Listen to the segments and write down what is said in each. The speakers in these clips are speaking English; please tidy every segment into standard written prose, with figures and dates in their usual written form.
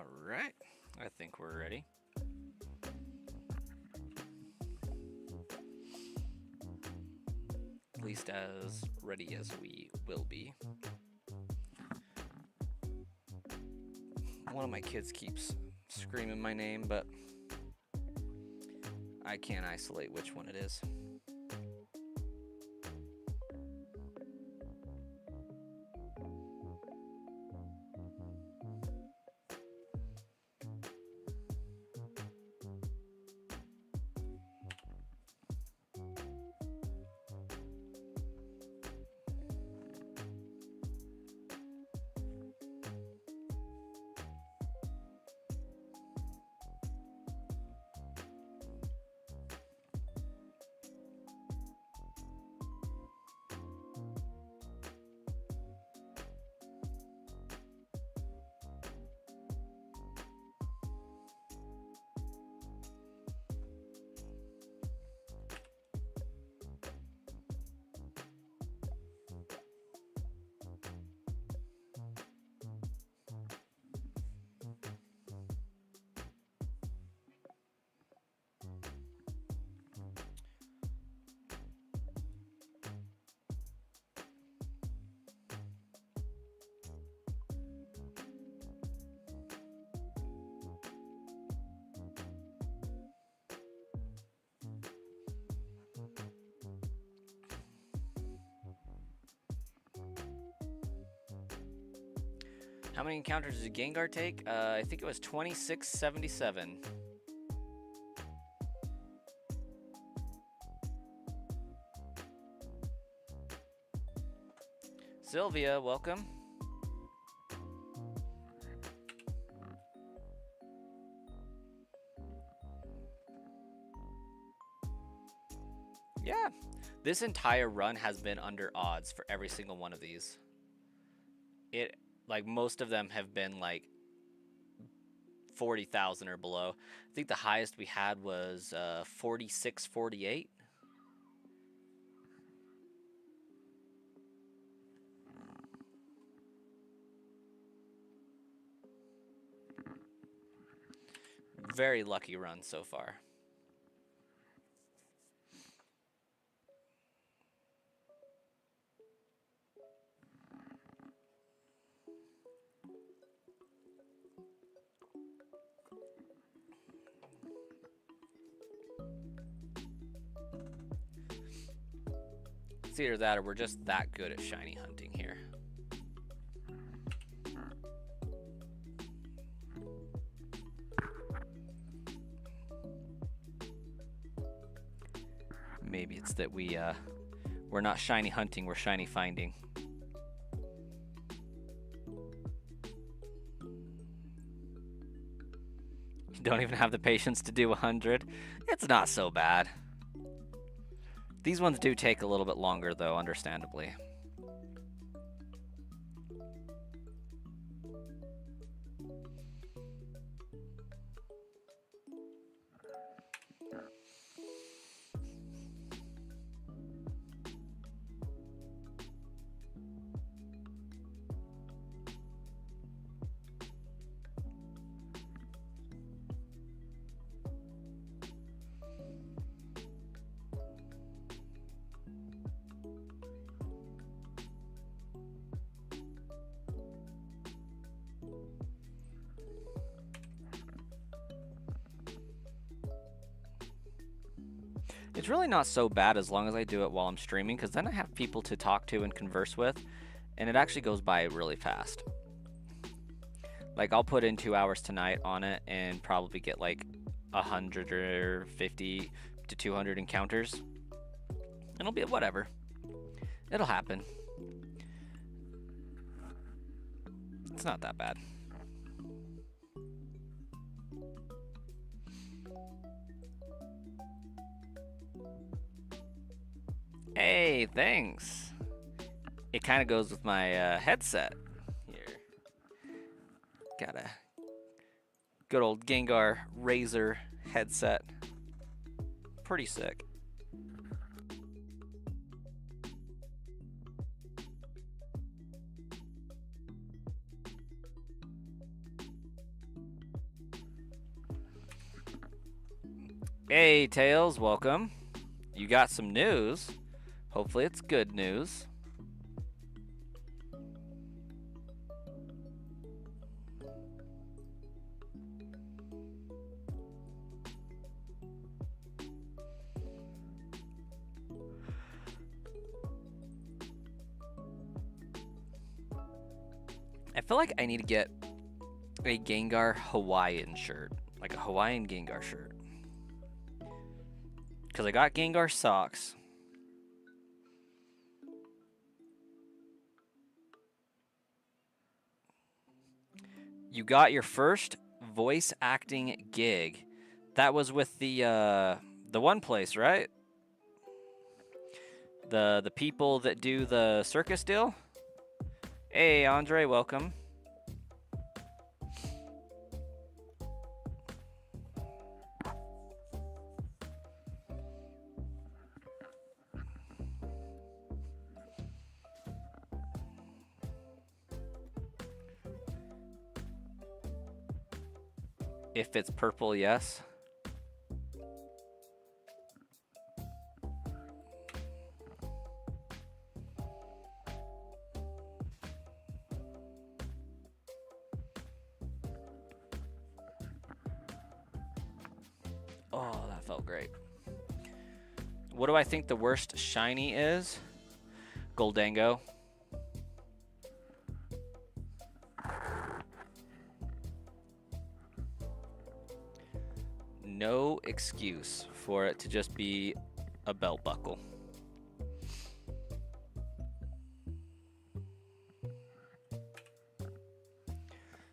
All right, I think we're ready. At least as ready as we will be. One of my kids keeps screaming my name, but I can't isolate which one it is. How many encounters did Gengar take? I think it was 2677. Sylvia, welcome. Yeah, this entire run has been under odds for every single one of these. Like most of them have been like 40,000 or below. I think the highest we had was 4648. Very lucky run so far. It's either that or we're just that good at shiny hunting here. Maybe it's that we're not shiny hunting, we're shiny finding. You don't even have the patience to do 100. It's not so bad. These ones do take a little bit longer though, understandably. It's really not so bad as long as I do it while I'm streaming, because then I have people to talk to and converse with, and it actually goes by really fast. Like, I'll put in 2 hours tonight on it and probably get like 150 to 200 encounters. And it'll be whatever. It'll happen. It's not that bad. Hey, thanks. It kind of goes with my headset here. Got a good old Gengar Razor headset. Pretty sick. Hey, Tails, welcome. You got some news. Hopefully it's good news. I feel like I need to get a Gengar Hawaiian shirt. Like a Hawaiian Gengar shirt. Because I got Gengar socks. You got your first voice acting gig. That was with the one place, right? The people that do the circus deal? Hey, Andre, welcome. If it's purple, yes. Oh, that felt great. What do I think the worst shiny is? Goldango. No excuse for it to just be a belt buckle.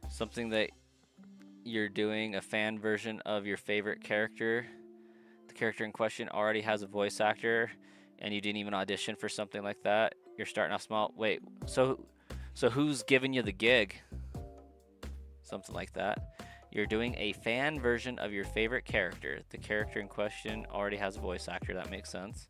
Something that you're doing a fan version of your favorite character. The character in question already has a voice actor and you didn't even audition for something like that. You're starting off small. Wait, so who's giving you the gig? Something like that. You're doing a fan version of your favorite character. The character in question already has a voice actor. That makes sense.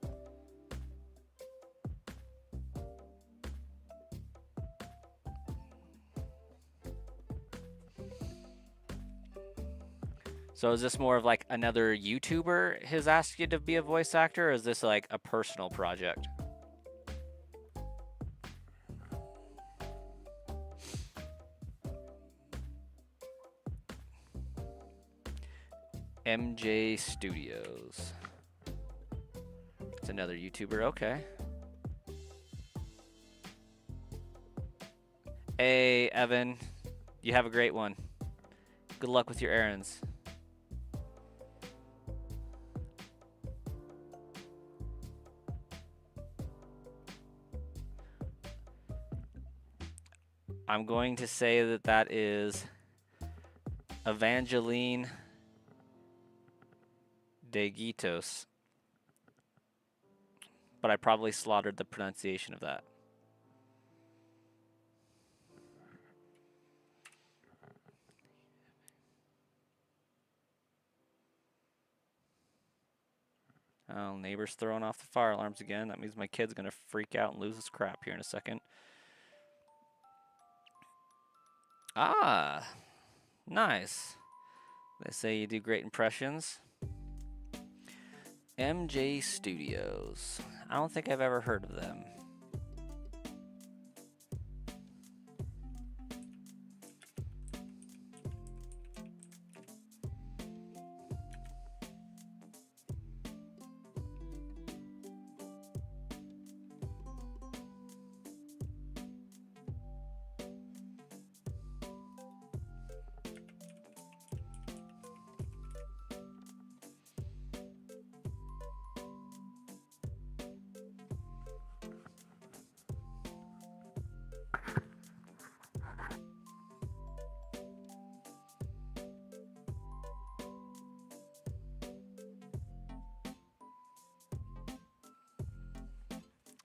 So is this more of like another YouTuber has asked you to be a voice actor, or is this like a personal project? MJ Studios. It's another YouTuber, okay. Hey, Evan. You have a great one. Good luck with your errands. I'm going to say that that is Evangeline de Guitos. But I probably slaughtered the pronunciation of that. Oh, neighbor's throwing off the fire alarms again. That means my kid's gonna freak out and lose his crap here in a second. Ah, nice. They say you do great impressions. MJ Studios. I don't think I've ever heard of them.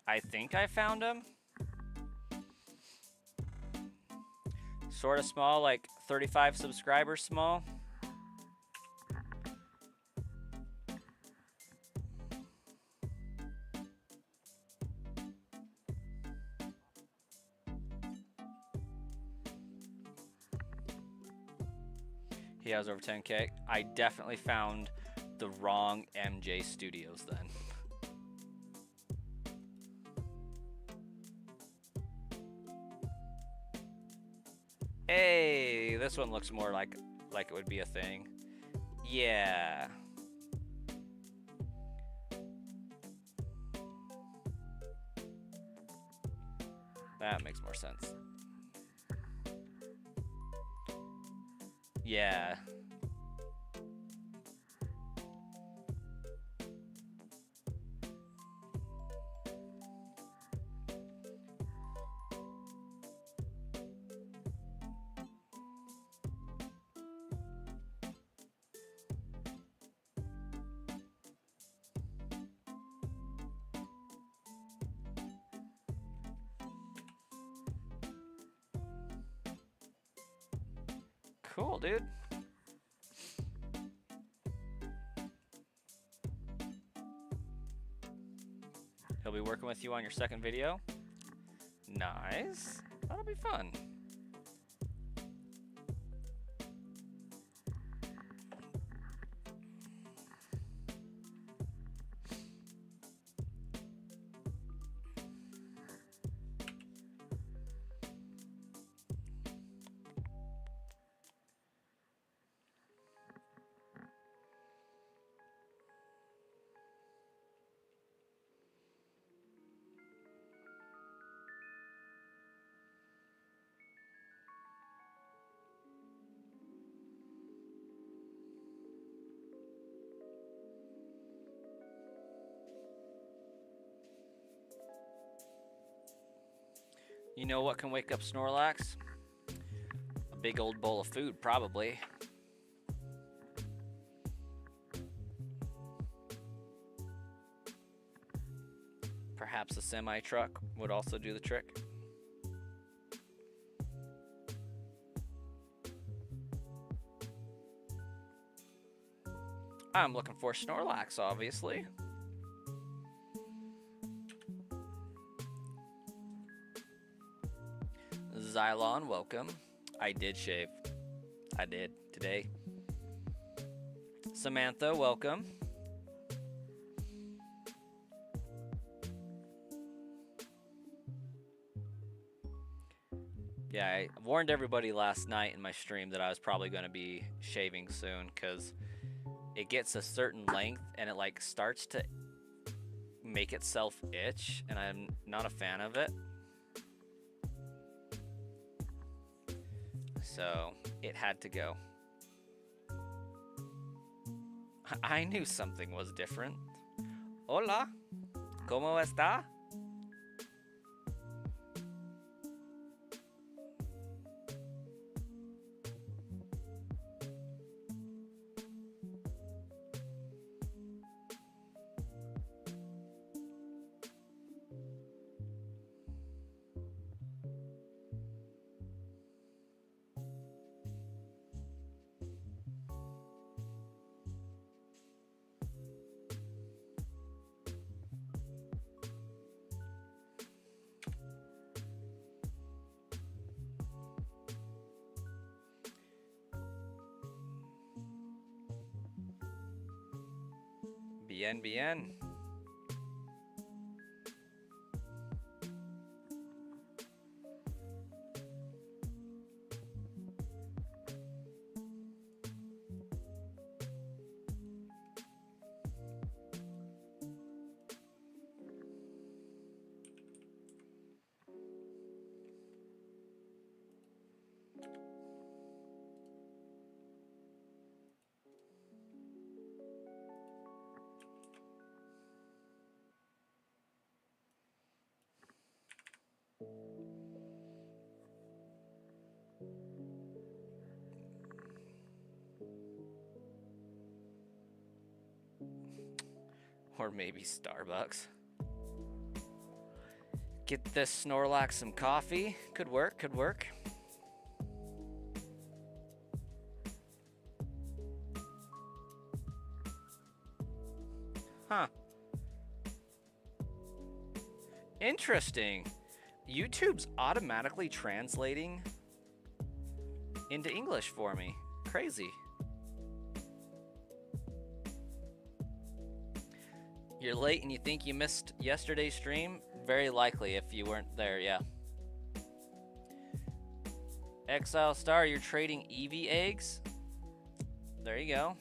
I think I found him. Sort of small, like 35 subscribers small. He has over 10K. I definitely found the wrong MJ Studios then. Hey, this one looks more like it would be a thing. Yeah. That makes more sense. Yeah. Cool, dude. He'll be working with you on your second video. Nice. That'll be fun. You know what can wake up Snorlax? A big old bowl of food, probably. Perhaps a semi-truck would also do the trick. I'm looking for Snorlax, obviously. Xylon, welcome. I did shave. I did today. Samantha, welcome. Yeah, I warned everybody last night in my stream that I was probably going to be shaving soon because it gets a certain length and it like starts to make itself itch, and I'm not a fan of it. So it had to go. I knew something was different. Hola, ¿cómo está? Bien, bien. Or maybe Starbucks. Get this Snorlax some coffee. Could work, could work. Huh. Interesting. YouTube's automatically translating into English for me. Crazy. You're late and you think you missed yesterday's stream? Very likely if you weren't there, yeah. Exile Star, you're trading Eevee eggs? There you go.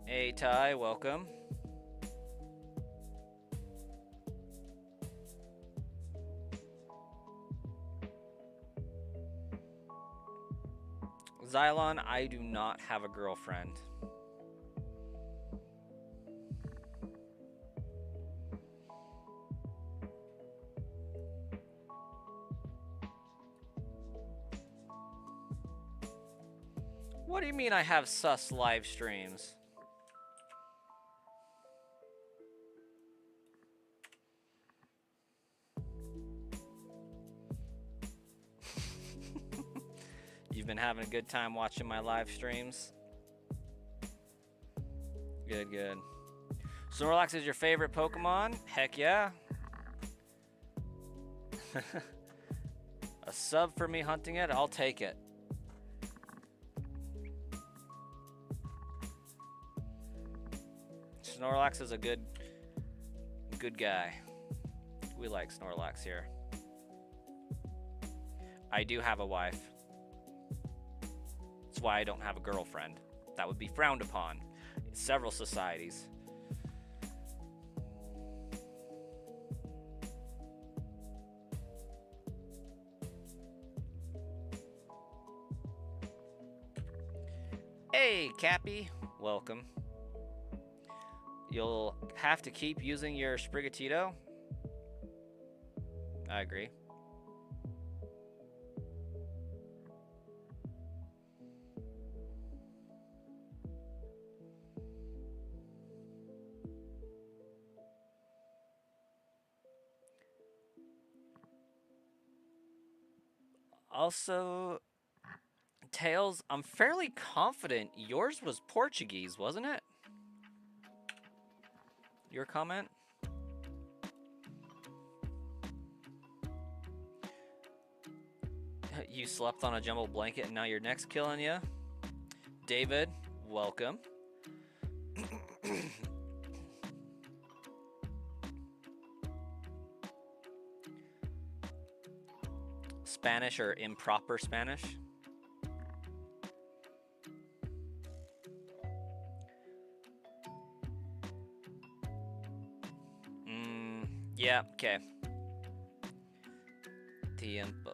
Hey Ty, welcome. Xylon, I do not have a girlfriend. What do you mean I have sus live streams? You've been having a good time watching my live streams? Good, good. Snorlax is your favorite Pokemon? Heck yeah. A sub for me hunting it? I'll take it. Snorlax is a good guy. We like Snorlax here. I do have a wife. That's why I don't have a girlfriend. That would be frowned upon in several societies. Hey, Cappy. Welcome. You'll have to keep using your Sprigatito. I agree. Also, Tails, I'm fairly confident yours was Portuguese, wasn't it? Your comment? You slept on a jumbo blanket and now your neck's killing you? David, welcome. Spanish or improper Spanish? Yeah, okay. Tiempo.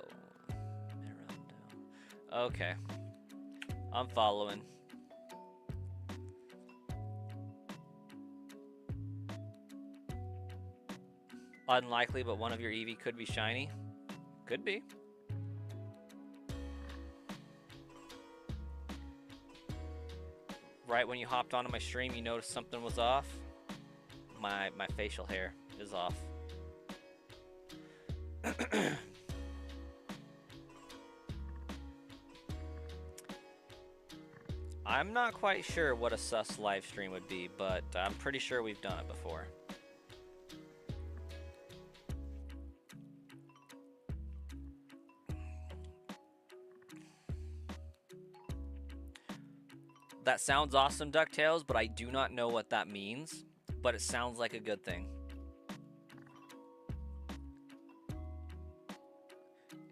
Okay. I'm following. Unlikely, but one of your Eevee could be shiny. Could be. Right when you hopped onto my stream, you noticed something was off. My facial hair is off. I'm not quite sure what a sus live stream would be, but I'm pretty sure we've done it before. That sounds awesome, DuckTales, but I do not know what that means, but it sounds like a good thing.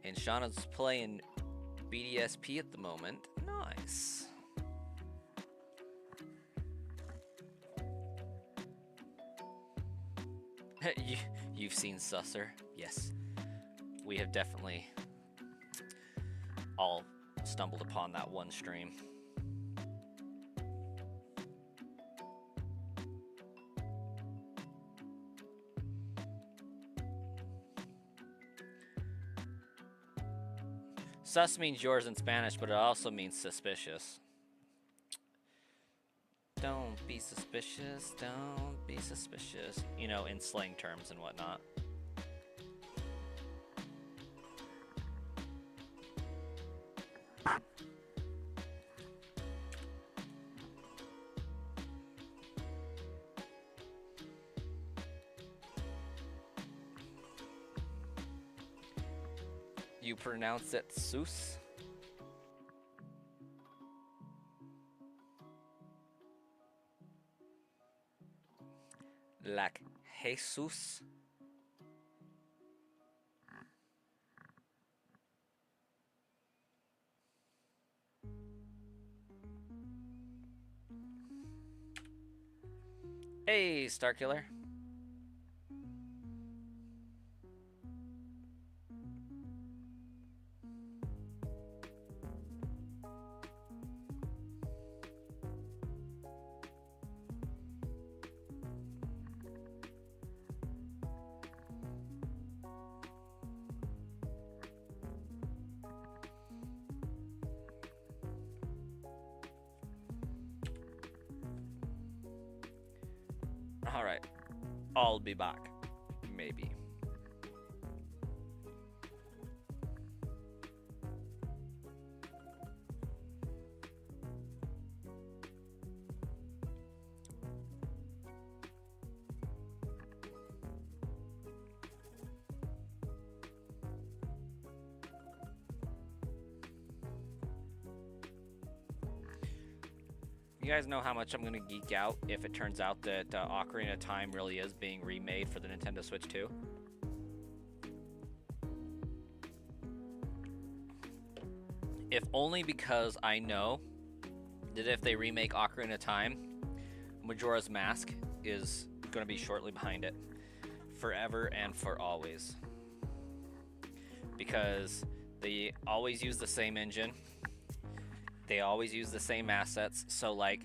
And Shauna's playing BDSP at the moment. Nice. You've seen Susser? Yes. We have definitely all stumbled upon that one stream. Sus means yours in Spanish, but it also means suspicious. Don't be suspicious, don't be suspicious. You know, in slang terms and whatnot. You pronounce it sus? Like Jesus. Hey, Starkiller. Alright. I'll be back. Maybe. You guys know how much I'm going to geek out if it turns out that Ocarina of Time really is being remade for the Nintendo Switch 2? If only because I know that if they remake Ocarina of Time, Majora's Mask is going to be shortly behind it. Forever and for always. Because they always use the same engine. They always use the same assets, so like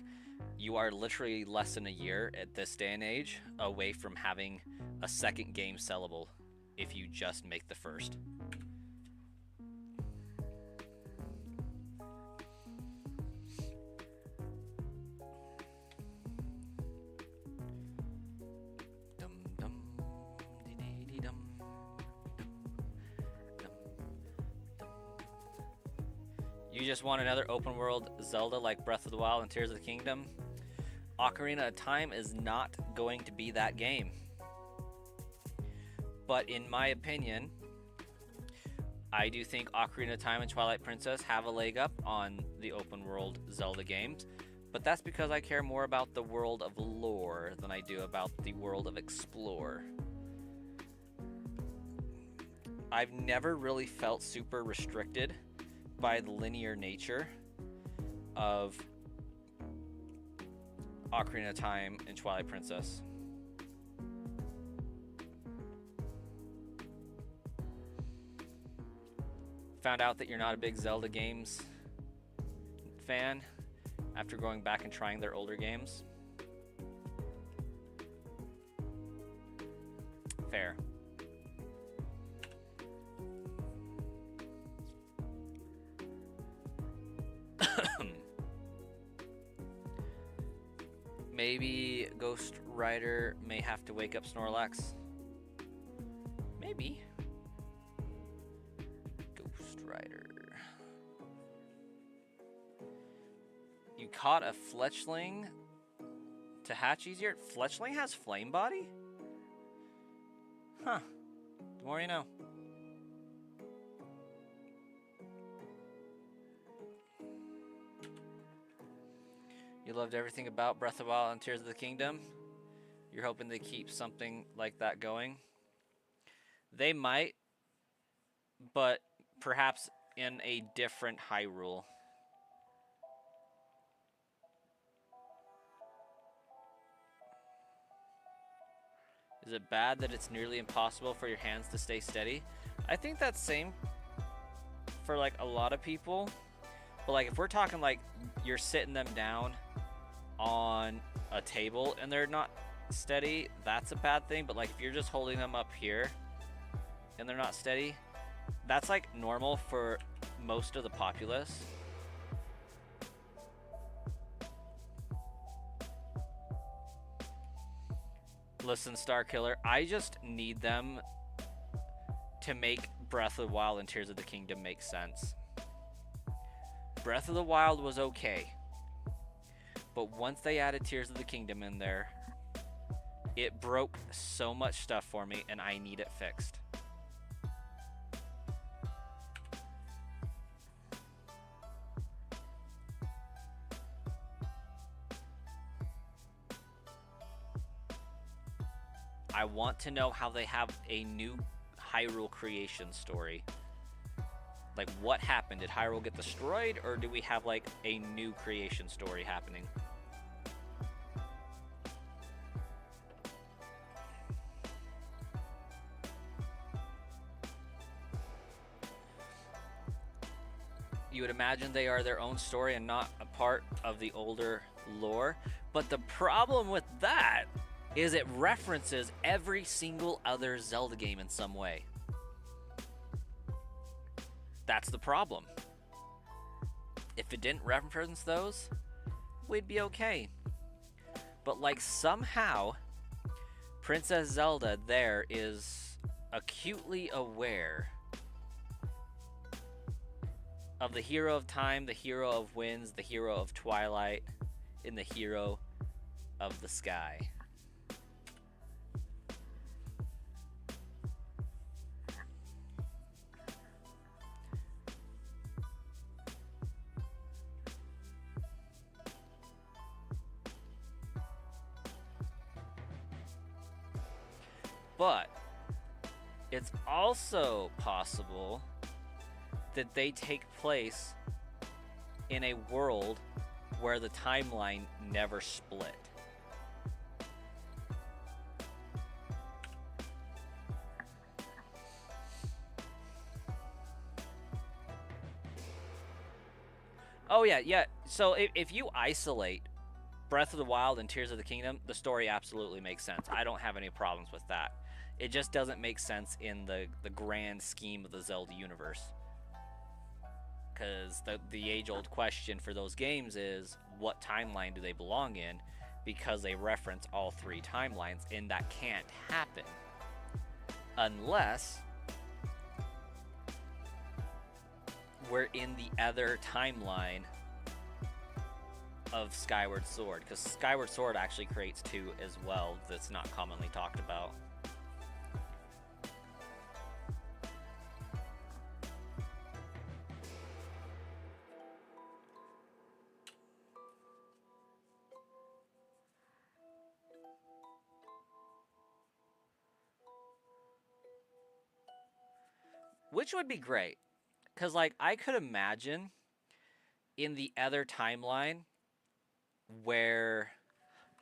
you are literally less than a year at this day and age away from having a second game sellable if you just make the first. You just want another open world Zelda like Breath of the Wild and Tears of the Kingdom? Ocarina of Time is not going to be that game. But in my opinion, I do think Ocarina of Time and Twilight Princess have a leg up on the open world Zelda games. But that's because I care more about the world of lore than I do about the world of explore. I've never really felt super restricted by the linear nature of Ocarina of Time and Twilight Princess. Found out that you're not a big Zelda games fan after going back and trying their older games. Fair. Maybe Ghost Rider may have to wake up Snorlax. Maybe. Ghost Rider. You caught a Fletchling to hatch easier? Fletchling has Flame Body? Huh. The more you know. You loved everything about Breath of the Wild and Tears of the Kingdom. You're hoping they keep something like that going. They might, but perhaps in a different Hyrule. Is it bad that it's nearly impossible for your hands to stay steady? I think that's same for like a lot of people. But like if we're talking like you're sitting them down on a table and they're not steady, that's a bad thing. But like if you're just holding them up here and they're not steady, that's like normal for most of the populace. Listen, Starkiller, I just need them to make Breath of the Wild and Tears of the Kingdom make sense. Breath of the Wild was okay. But once they added Tears of the Kingdom in there, it broke so much stuff for me, and I need it fixed. I want to know how they have a new Hyrule creation story. Like, what happened? Did Hyrule get destroyed, or do we have, like, a new creation story happening? You would imagine they are their own story and not a part of the older lore. But the problem with that is it references every single other Zelda game in some way. That's the problem. If it didn't reference those, we'd be okay. But like somehow, Princess Zelda there is acutely aware of the hero of time, the hero of winds, the hero of twilight, and the hero of the sky. But it's also possible that they take place in a world where the timeline never split. Oh yeah. So if you isolate Breath of the Wild and Tears of the Kingdom, the story absolutely makes sense. I don't have any problems with that. It just doesn't make sense in the grand scheme of the Zelda universe. Because the age-old question for those games is, what timeline do they belong in? Because they reference all three timelines, and that can't happen unless we're in the other timeline of Skyward Sword. Because Skyward Sword actually creates two as well that's not commonly talked about. Which would be great, because like I could imagine in the other timeline where,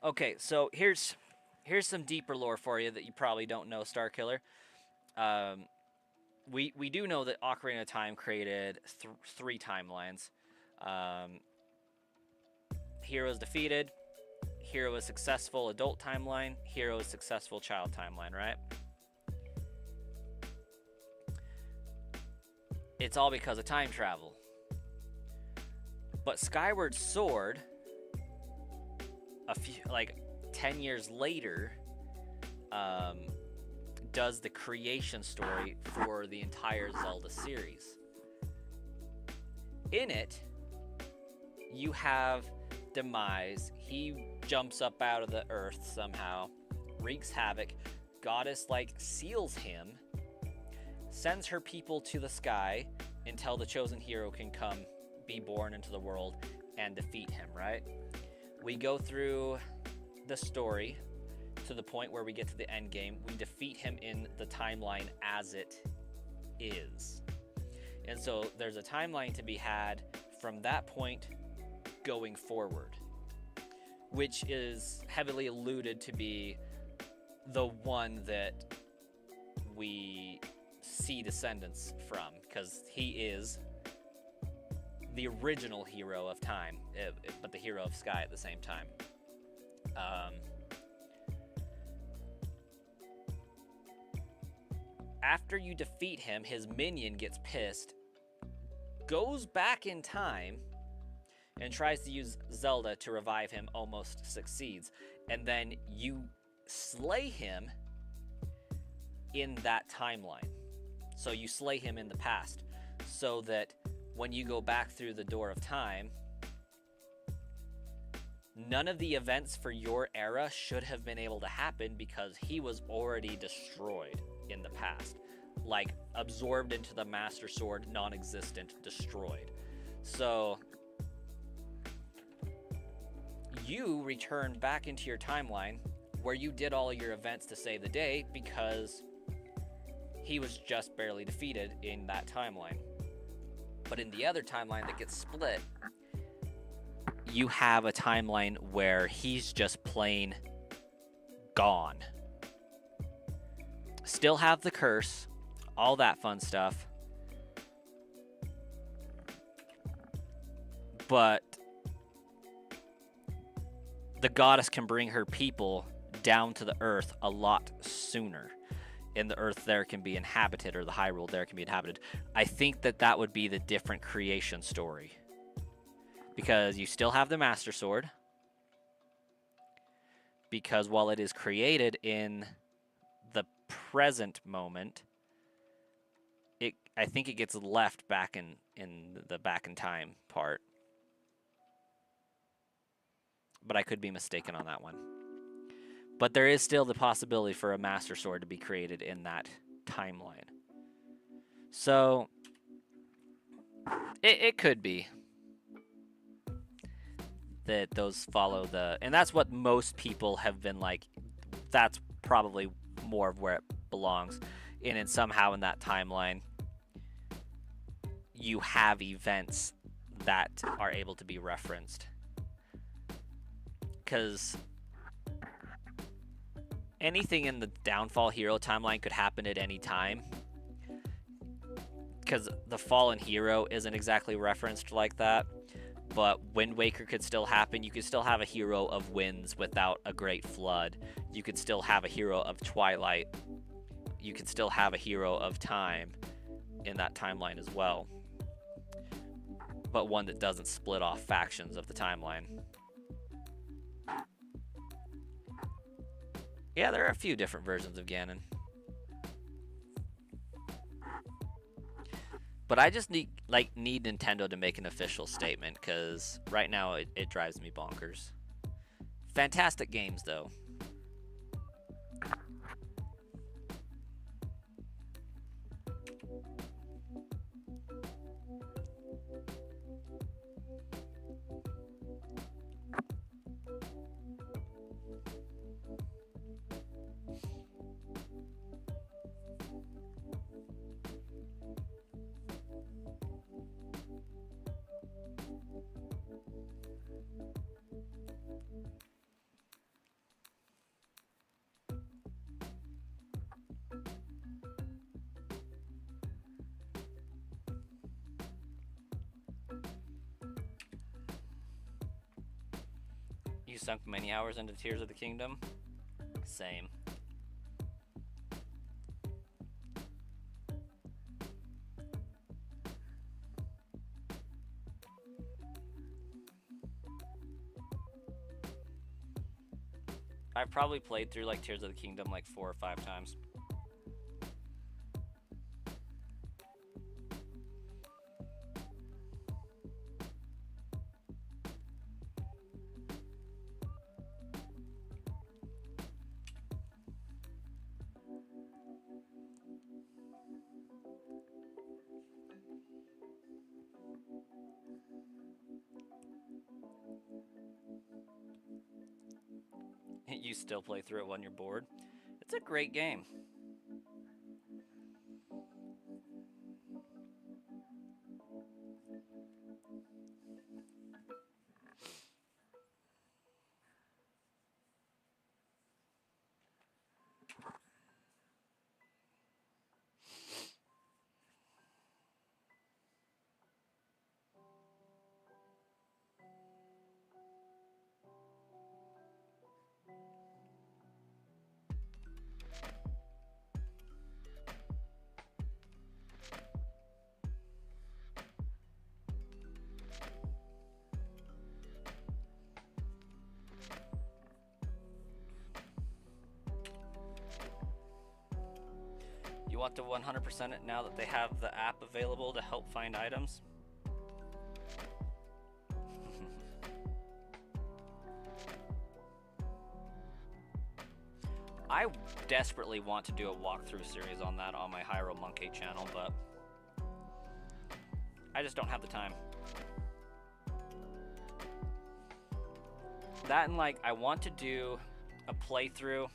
okay, so here's some deeper lore for you that you probably don't know, Starkiller. We do know that Ocarina of Time created three timelines. Hero is defeated, hero is successful adult timeline, hero is successful child timeline, right? It's all because of time travel. But Skyward Sword, a few, like 10 years later, does the creation story for the entire Zelda series. In it, you have Demise. He jumps up out of the earth somehow, wreaks havoc. Goddess like seals him, sends her people to the sky until the chosen hero can come, be born into the world, and defeat him, right? We go through the story to the point where we get to the end game. We defeat him in the timeline as it is. And so there's a timeline to be had from that point going forward, which is heavily alluded to be the one that we see descendants from, because he is the original hero of time, but the hero of sky at the same time. After you defeat him, his minion gets pissed, goes back in time, and tries to use Zelda to revive him, almost succeeds. And then you slay him in that timeline. So you slay him in the past, so that when you go back through the door of time, none of the events for your era should have been able to happen because he was already destroyed in the past. Like, absorbed into the Master Sword, non-existent, destroyed. So you return back into your timeline where you did all of your events to save the day because he was just barely defeated in that timeline. But in the other timeline that gets split, you have a timeline where he's just plain gone. Still have the curse, all that fun stuff. But the goddess can bring her people down to the earth a lot sooner. And the earth there can be inhabited, or the Hyrule there can be inhabited. I think that would be the different creation story. Because you still have the Master Sword. Because while it is created in the present moment, I think it gets left back in the back in time part. But I could be mistaken on that one. But there is still the possibility for a Master Sword to be created in that timeline. So, it could be that those follow the... And that's what most people have been like, that's probably more of where it belongs. And somehow in that timeline, you have events that are able to be referenced. Because anything in the Downfall Hero timeline could happen at any time. Because the Fallen Hero isn't exactly referenced like that. But Wind Waker could still happen. You could still have a hero of winds without a great flood. You could still have a hero of twilight. You could still have a hero of time in that timeline as well. But one that doesn't split off factions of the timeline. Yeah, there are a few different versions of Ganon. But I just need Nintendo to make an official statement, because right now it drives me bonkers. Fantastic games, though. You sunk many hours into Tears of the Kingdom? Same. I've probably played through like Tears of the Kingdom like 4 or 5 times. You still play through it when you're bored. It's a great game. You want to 100% it now that they have the app available to help find items? I desperately want to do a walkthrough series on that on my Hyrule Monkey channel, but I just don't have the time. That and like, I want to do a playthrough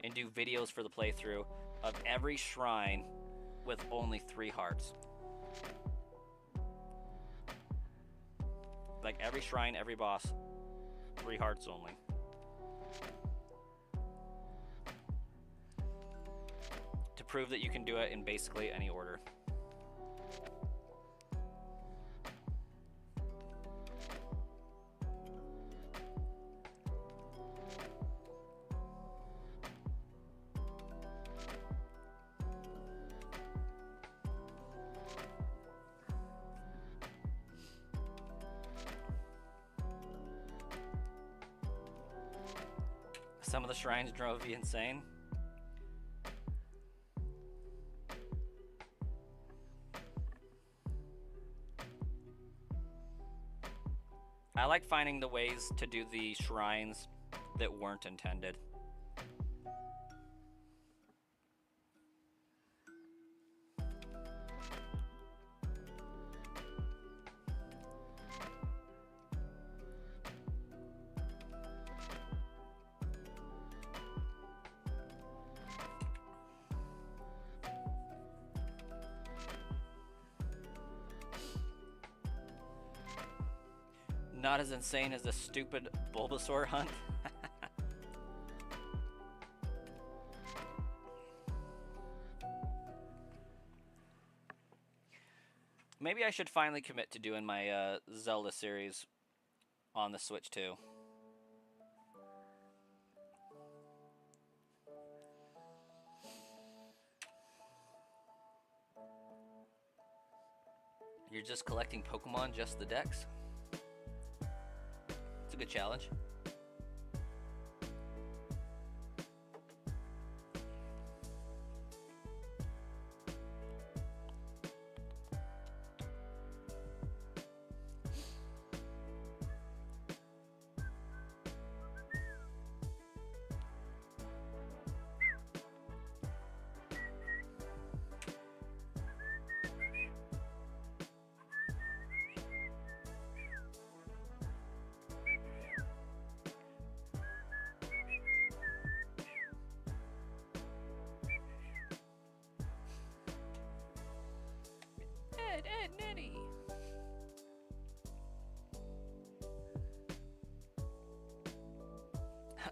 and do videos for the playthrough of every shrine with only 3 hearts. Like every shrine, every boss, 3 hearts only. To prove that you can do it in basically any order. Some of the shrines drove you insane. I like finding the ways to do the shrines that weren't intended. Not as insane as the stupid Bulbasaur hunt. Maybe I should finally commit to doing my Zelda series on the Switch too. You're just collecting Pokemon, just the decks? It's a good challenge. Ed, Nettie.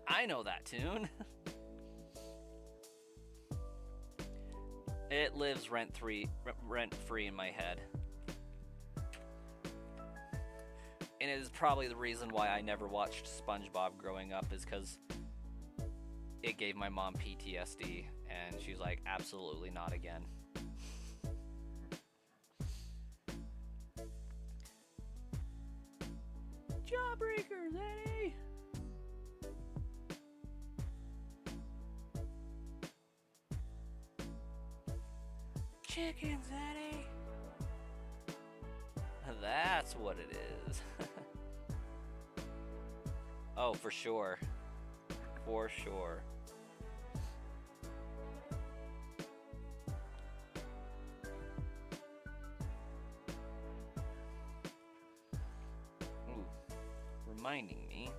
I know that tune. It lives rent-free in my head. And it is probably the reason why I never watched SpongeBob growing up, is because it gave my mom PTSD, and she's like, absolutely not again. Jawbreakers, Eddie! Chickens, Eddie! That's what it is. Oh, for sure. For sure. Ooh, reminding me.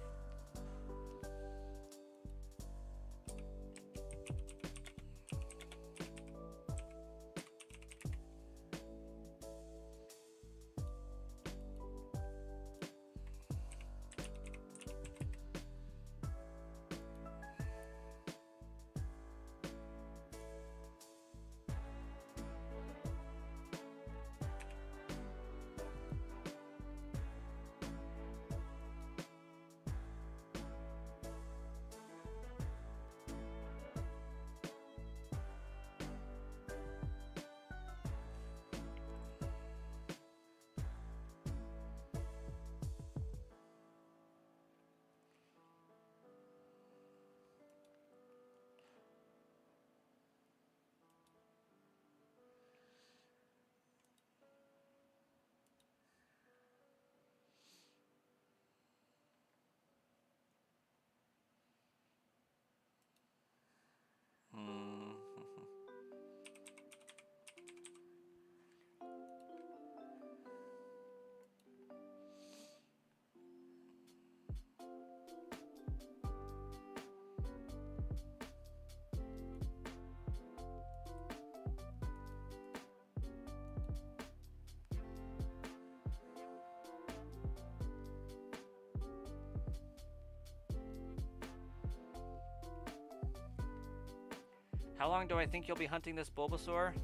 How long do I think you'll be hunting this Bulbasaur?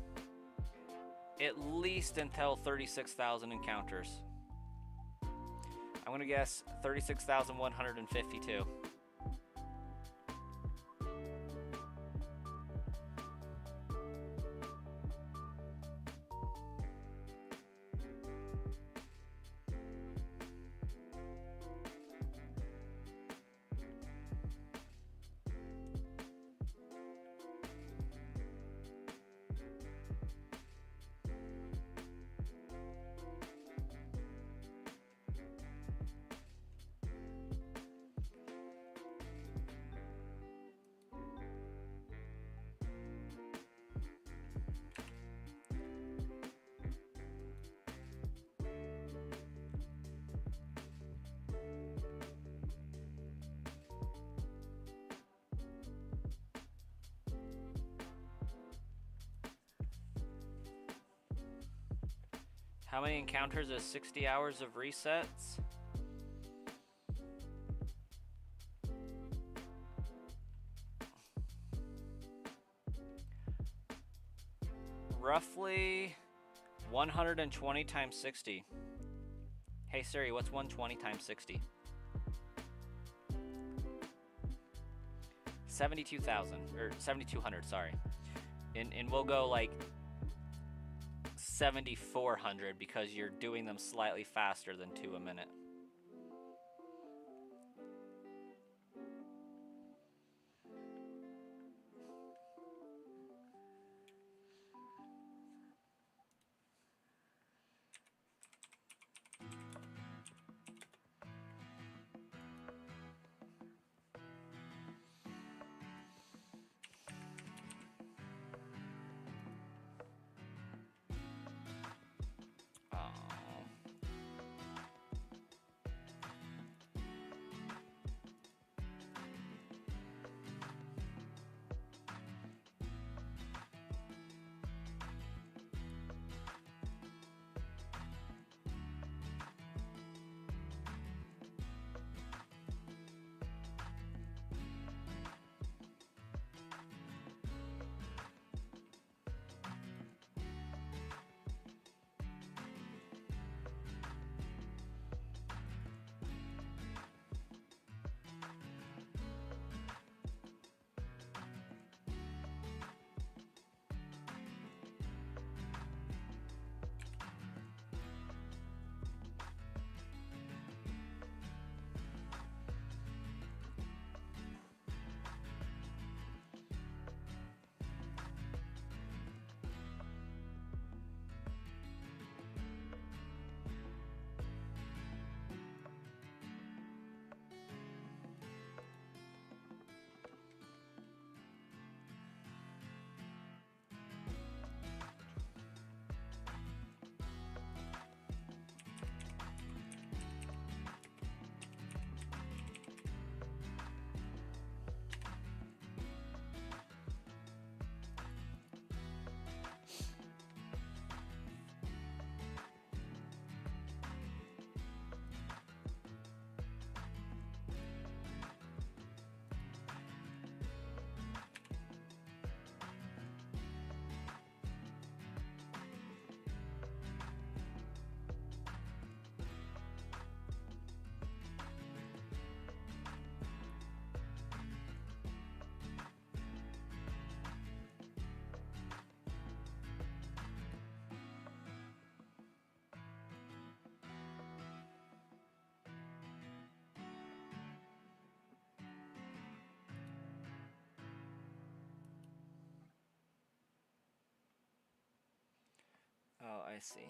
At least until 36,000 encounters. I'm gonna guess 36,152. How many encounters is 60 hours of resets? Roughly 120 times 60. Hey Siri, what's 120 times 60? 72,000, or 7,200, sorry. And we'll go like 7,400 because you're doing them slightly faster than 2 a minute. Oh, I see.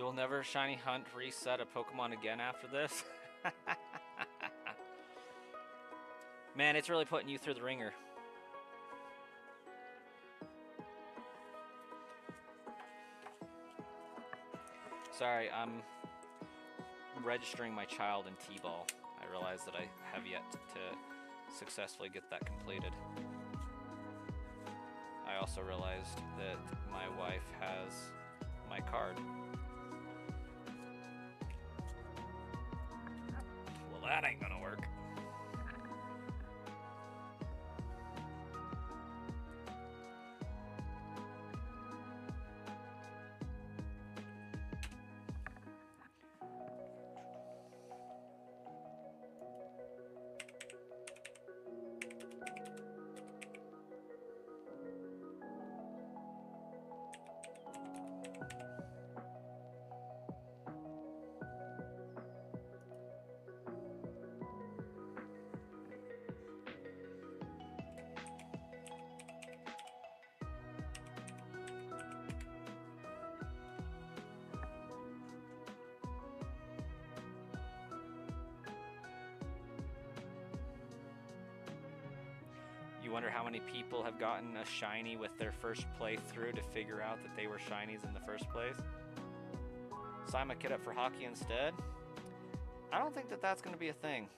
You'll never shiny hunt reset a Pokemon again after this? Man, it's really putting you through the ringer. Sorry, I'm registering my child in T-ball. I realize that I have yet to successfully get that completed. I also realized that my wife has my card. Well, that ain't gonna work. You wonder how many people have gotten a shiny with their first playthrough to figure out that they were shinies in the first place? Sign my kid up for hockey instead? I don't think that that's going to be a thing.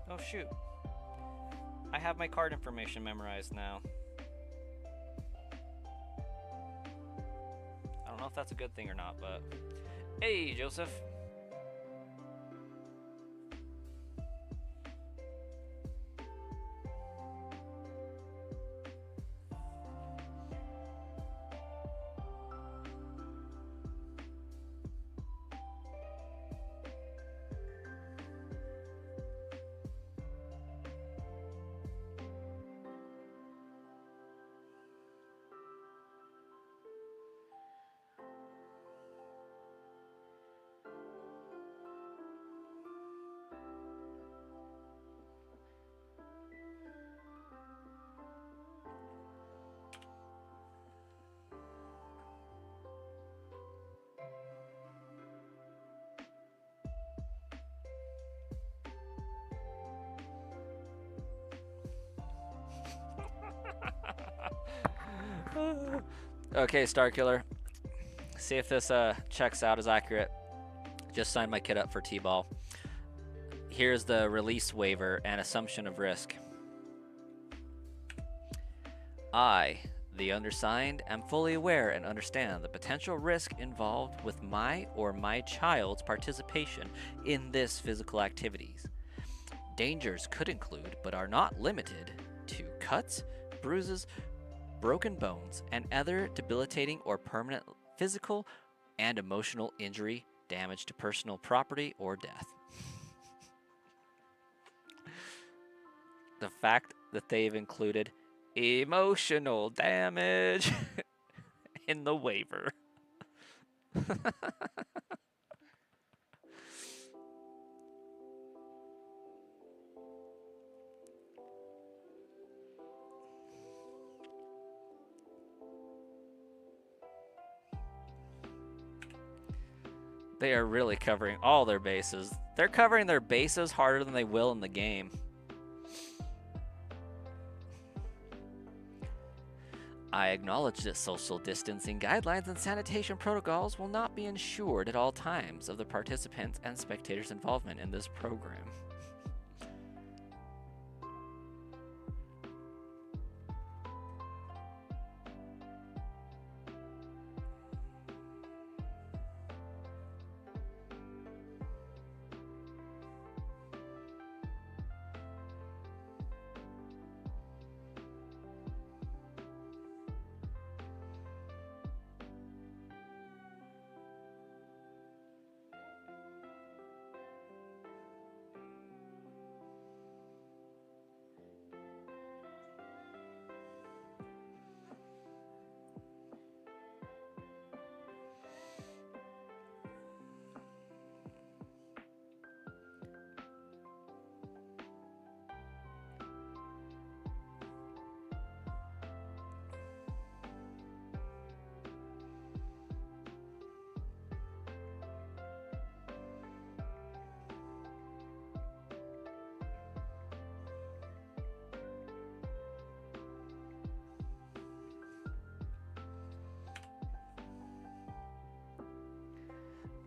Oh shoot. I have my card information memorized now. I don't know if that's a good thing or not, but... Hey, Joseph! Okay, Starkiller. See if this checks out as accurate. Just signed my kid up for T-ball. Here's the release waiver and assumption of risk. I, the undersigned, am fully aware and understand the potential risk involved with my or my child's participation in this physical activities. Dangers could include, but are not limited to, cuts, bruises, broken bones, and other debilitating or permanent physical and emotional injury, damage to personal property, or death. The fact that they've included emotional damage in the waiver. They are really covering all their bases. They're covering their bases harder than they will in the game. I acknowledge that social distancing guidelines and sanitation protocols will not be ensured at all times of the participants' and spectators' involvement in this program.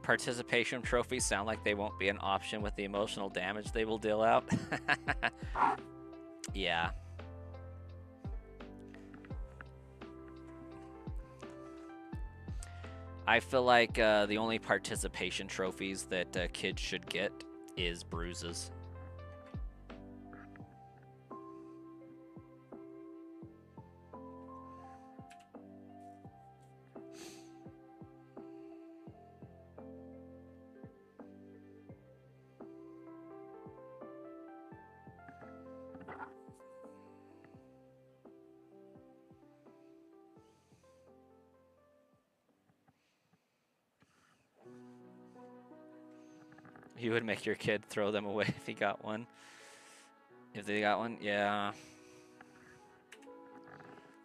participation trophies sound like they won't be an option with the emotional damage they will deal out. Yeah. I feel like the only participation trophies that kids should get is bruises. You would make your kid throw them away if he got one. If they got one, yeah.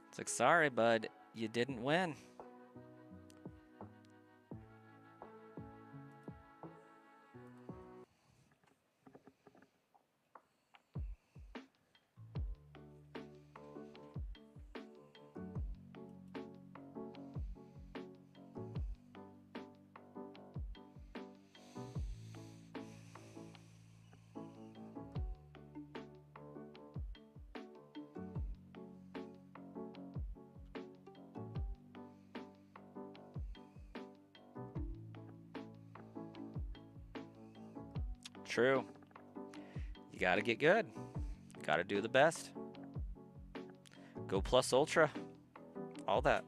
It's like, sorry, bud, you didn't win. True. You gotta get good. Gotta do the best. Go plus ultra. All that.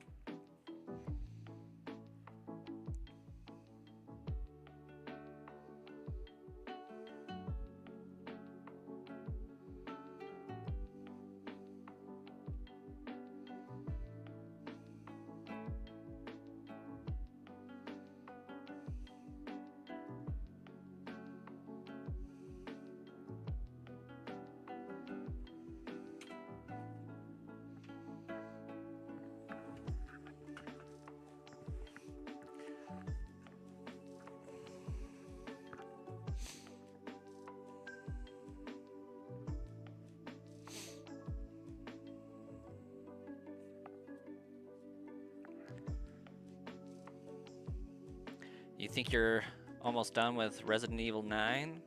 You think you're almost done with Resident Evil 9?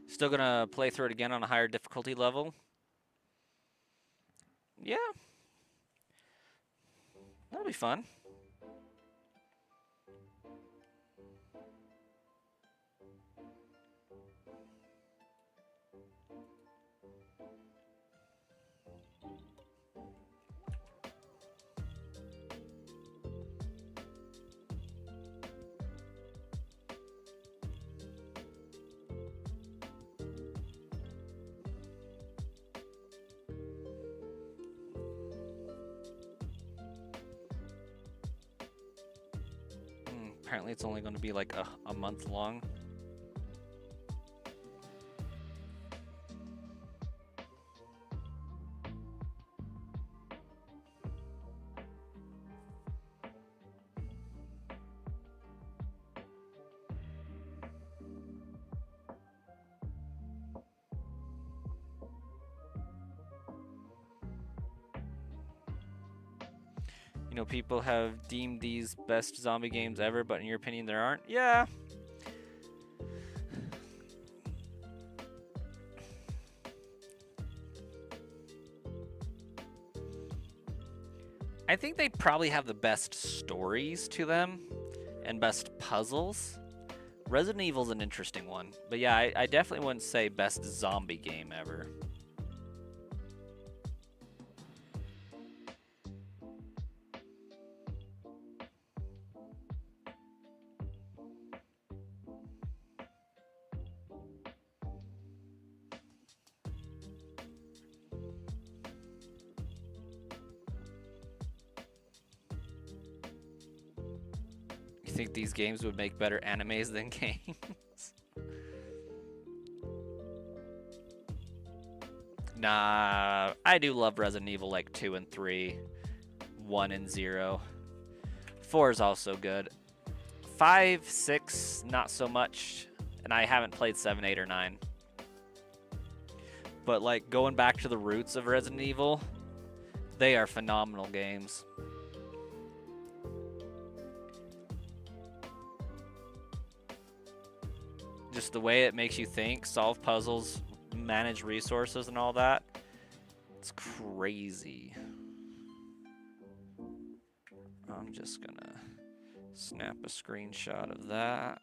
Still gonna play through it again on a higher difficulty level? Yeah. That'll be fun. Apparently it's only going to be like a month long. You know, people have deemed these best zombie games ever, but in your opinion, there aren't? Yeah. I think they probably have the best stories to them and best puzzles. Resident Evil's an interesting one. But yeah, I definitely wouldn't say best zombie game ever. You think these games would make better animes than games? Nah, I do love Resident Evil like 2 and 3, 1 and 0. 4 is also good. 5, 6, not so much. And I haven't played 7, 8, or 9. But like going back to the roots of Resident Evil, they are phenomenal games. Just the way it makes you think, solve puzzles, manage resources and all that. It's crazy. I'm just gonna snap a screenshot of that.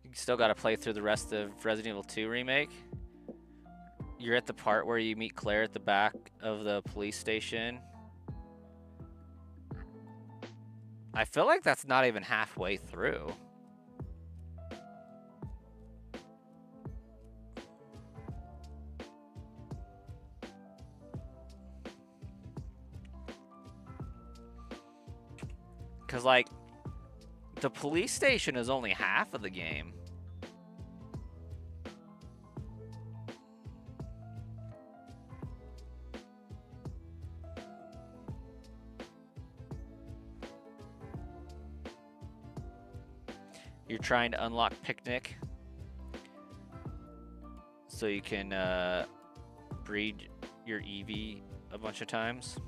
You still got to play through the rest of Resident Evil 2 Remake. You're at the part where you meet Claire at the back of the police station. I feel like that's not even halfway through. Because, like, the police station is only half of the game. You're trying to unlock Picnic so you can breed your Eevee a bunch of times.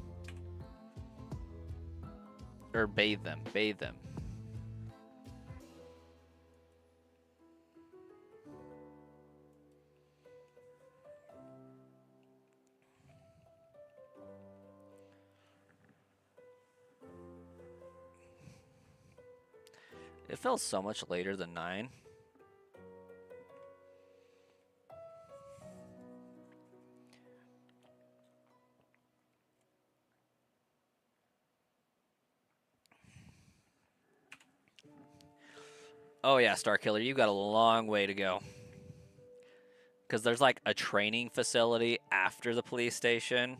Or bathe them. Bathe them. It felt so much later than 9. Oh yeah, Starkiller, you got a long way to go. Because there's like a training facility after the police station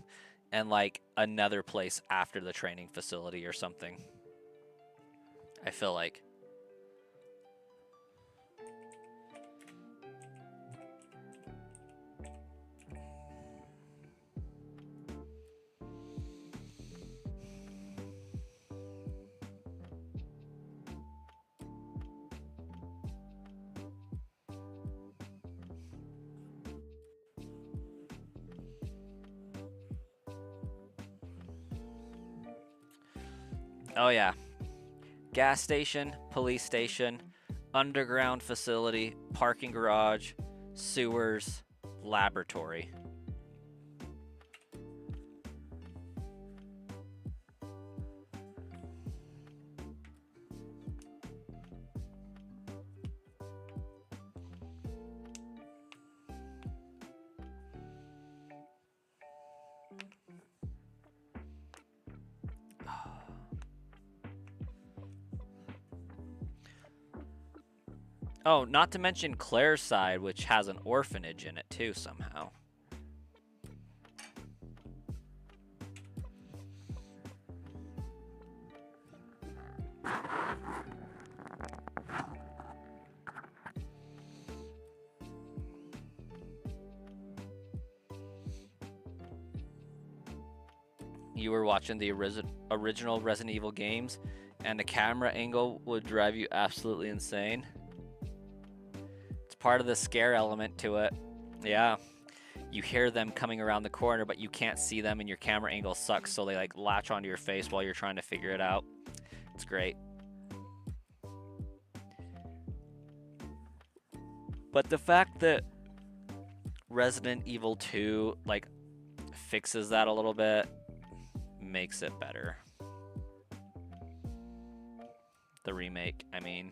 and like another place after the training facility or something. I feel like. Oh yeah. Gas station, police station, underground facility, parking garage, sewers, laboratory. Oh, not to mention Claire's side, which has an orphanage in it too somehow. You were watching the original Resident Evil games, and the camera angle would drive you absolutely insane. It's part of the scare element to it. Yeah. You hear them coming around the corner, but you can't see them, and your camera angle sucks, so they like latch onto your face while you're trying to figure it out. It's great. But the fact that Resident Evil 2 like fixes that a little bit makes it better. The remake, I mean.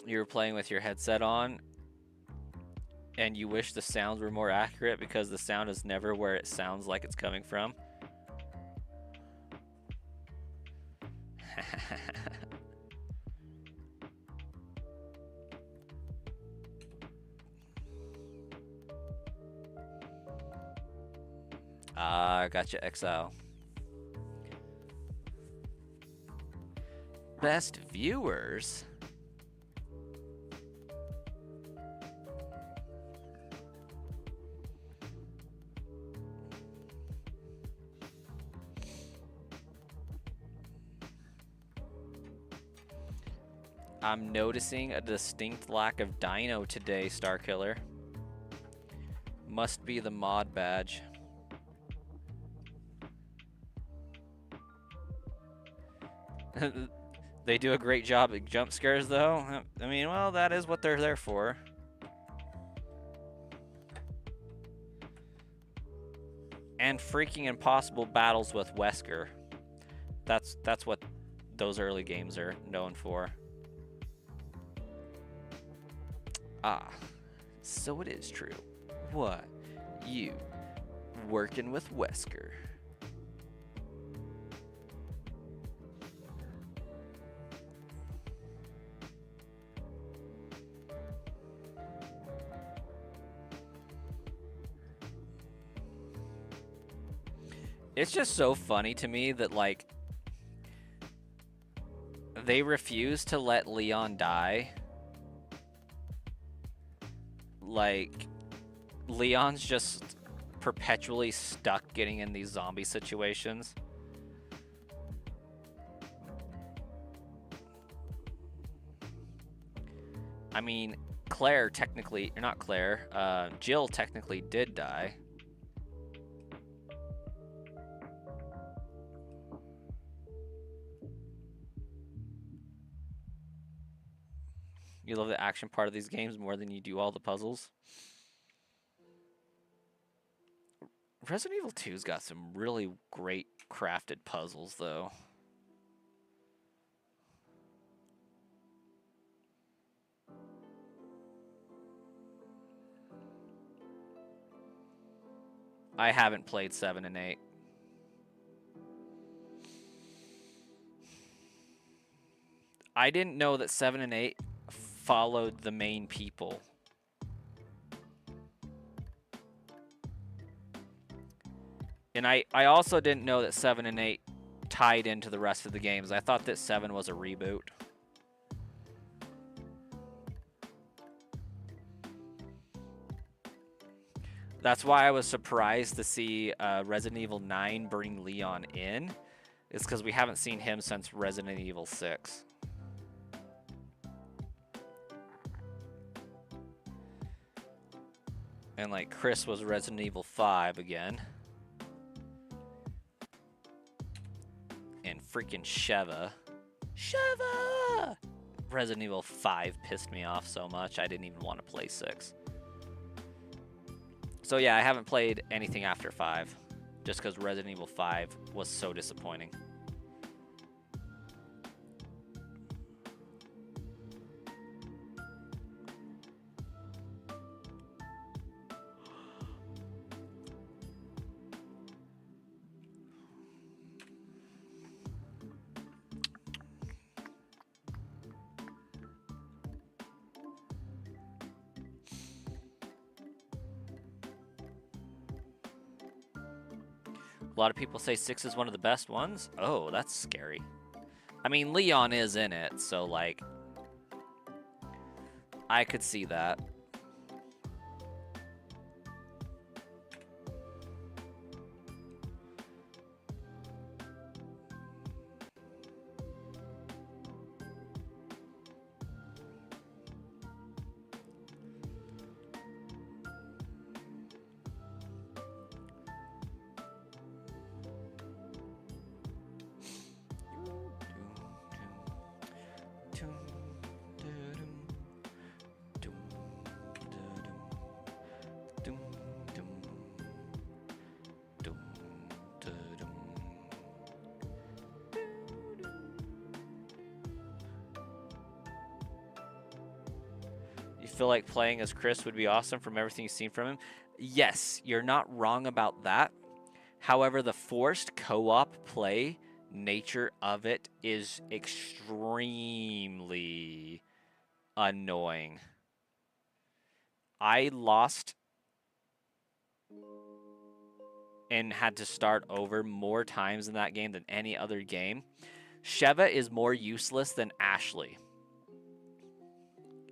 You were playing with your headset on and you wish the sounds were more accurate because the sound is never where it sounds like it's coming from. Gotcha, Exile. Best viewers? I'm noticing a distinct lack of dino today, Starkiller. Must be the mod badge. They do a great job at jump scares, though. I mean, well, that is what they're there for. And freaking impossible battles with Wesker. That's what those early games are known for. Ah, so it is true. What? You working with Wesker? It's just so funny to me that, like, they refuse to let Leon die. Like, Leon's just perpetually stuck getting in these zombie situations. I mean, Claire technically, or not Claire, Jill technically did die. You love the action part of these games more than you do all the puzzles. Resident Evil 2's got some really great crafted puzzles, though. I haven't played 7 and 8. I didn't know that 7 and 8 followed the main people. And I also didn't know that 7 and 8 tied into the rest of the games. I thought that 7 was a reboot. That's why I was surprised to see Resident Evil 9 bring Leon in. It's because we haven't seen him since Resident Evil 6. And like Chris was Resident Evil 5 again. And freaking Sheva. Resident Evil 5 pissed me off so much I didn't even want to play 6. So yeah, I haven't played anything after 5. Just because Resident Evil 5 was so disappointing. A lot of people say 6 is one of the best ones. Oh, that's scary. I mean, Leon is in it, so like, I could see that. Feel like playing as Chris would be awesome from everything you've seen from him. Yes, you're not wrong about that. However, the forced co-op play nature of it is extremely annoying. I lost and had to start over more times in that game than any other game. Sheva is more useless than Ashley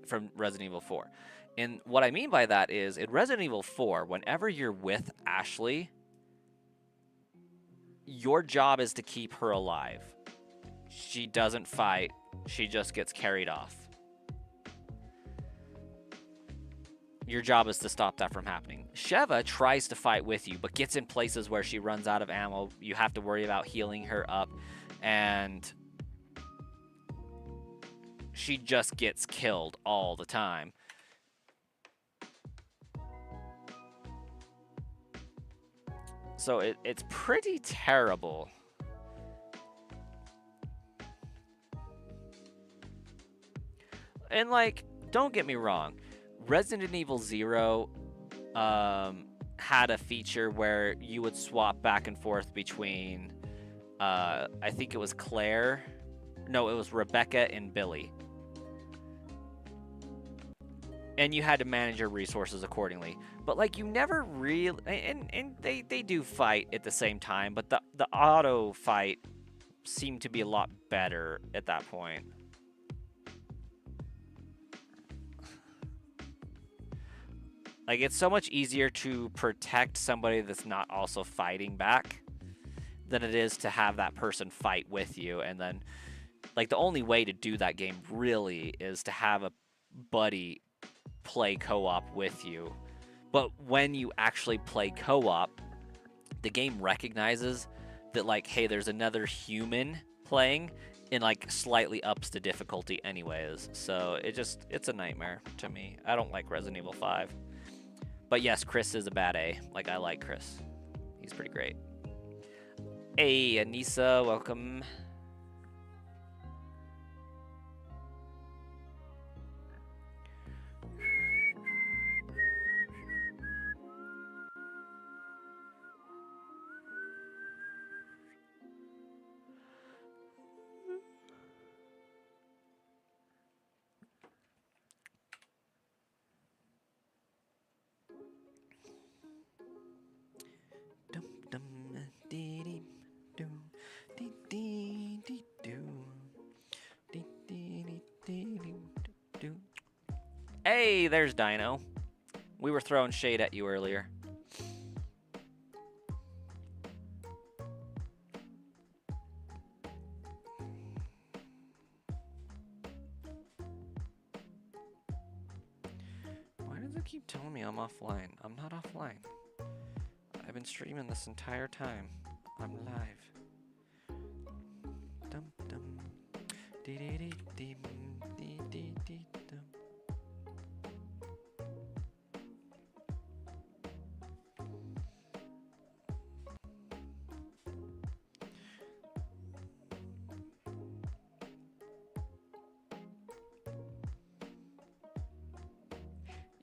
from Resident Evil 4. And what I mean by that is, in Resident Evil 4, whenever you're with Ashley, your job is to keep her alive. She doesn't fight, she just gets carried off. Your job is to stop that from happening. Sheva tries to fight with you, but gets in places where she runs out of ammo. You have to worry about healing her up, and she just gets killed all the time. So it's pretty terrible. And like, don't get me wrong, Resident Evil 0 had a feature where you would swap back and forth between, I think it was Claire. No, it was Rebecca and Billy. And you had to manage your resources accordingly. But like, you never really, and they do fight at the same time, but the auto fight seemed to be a lot better at that point. Like, it's so much easier to protect somebody that's not also fighting back than it is to have that person fight with you. And then, like, the only way to do that game really is to have a buddy play co-op with you. But when you actually play co-op, the game recognizes that, like, hey, there's another human playing, and like slightly ups the difficulty anyways. So it's a nightmare to me. I don't like Resident Evil 5. But yes, Chris is a bad A. Like, I like Chris. He's pretty great. Hey, Anissa, welcome. Hey, there's Dino. We were throwing shade at you earlier. Why does it keep telling me I'm offline? I'm not offline. I've been streaming this entire time. I'm live. Dum dum. Dee dee dee dee dee dee dee dum.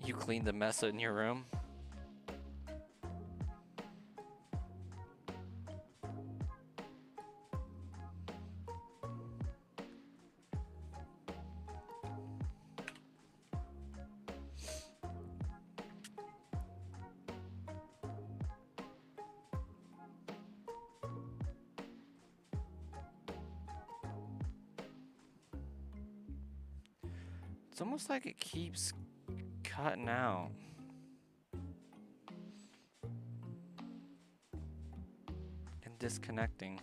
You cleaned the mess in your room? It's almost like it keeps cutting out. And disconnecting.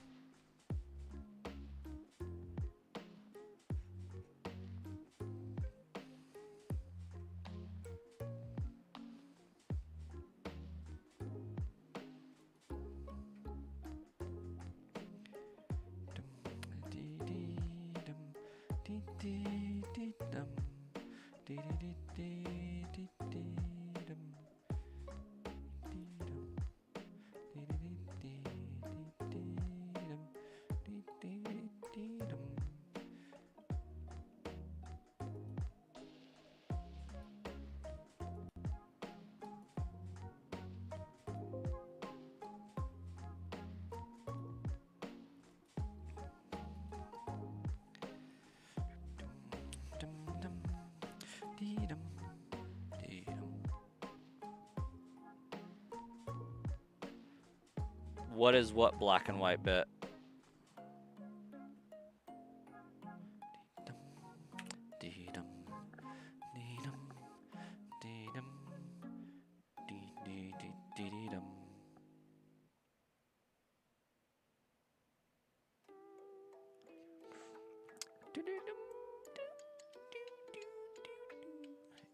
What is what black and white bit?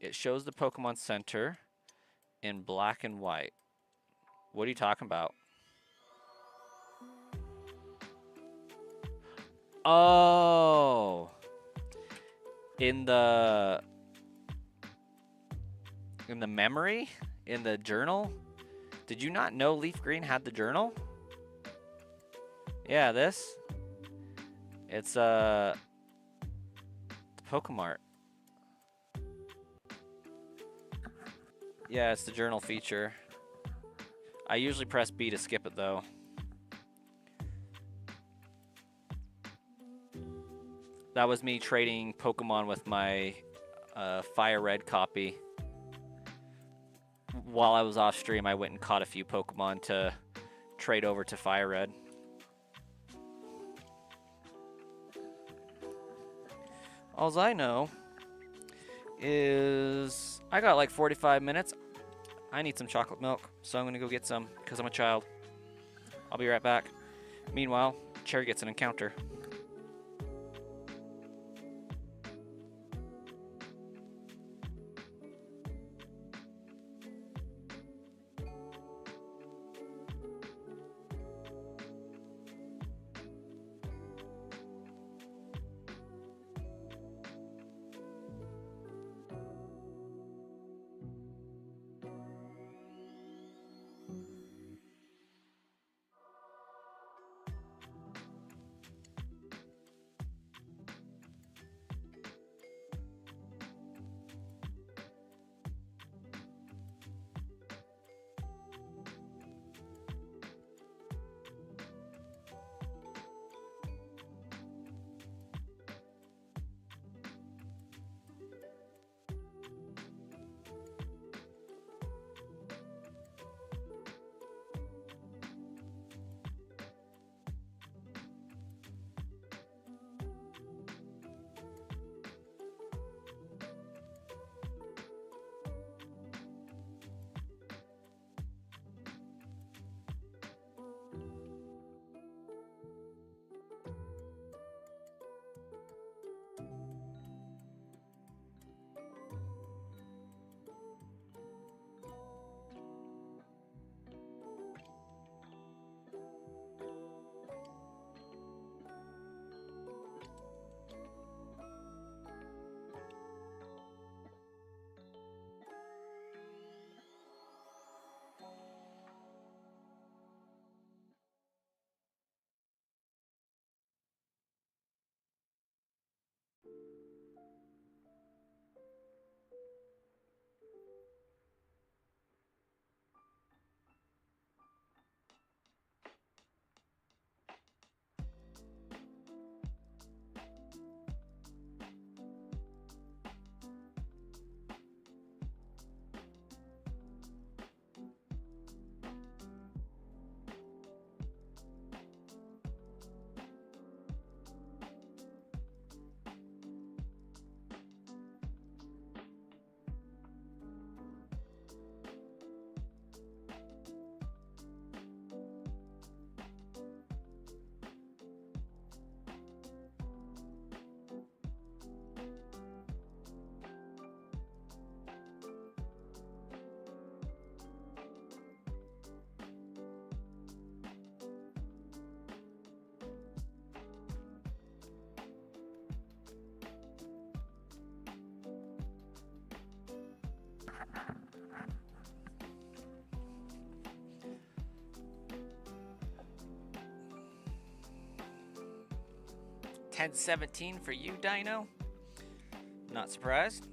It shows the Pokemon Center in black and white. What are you talking about? Oh, in the memory, in the journal. Did you not know Leaf Green had the journal? Yeah, this. It's the Pokemart. Yeah, it's the journal feature. I usually press B to skip it though. That was me trading Pokemon with my Fire Red copy. While I was off stream, I went and caught a few Pokemon to trade over to Fire Red. Alls I know is I got like 45 minutes. I need some chocolate milk, so I'm gonna go get some because I'm a child. I'll be right back. Meanwhile, Cherry gets an encounter. 1017 for you, Dino. Not surprised.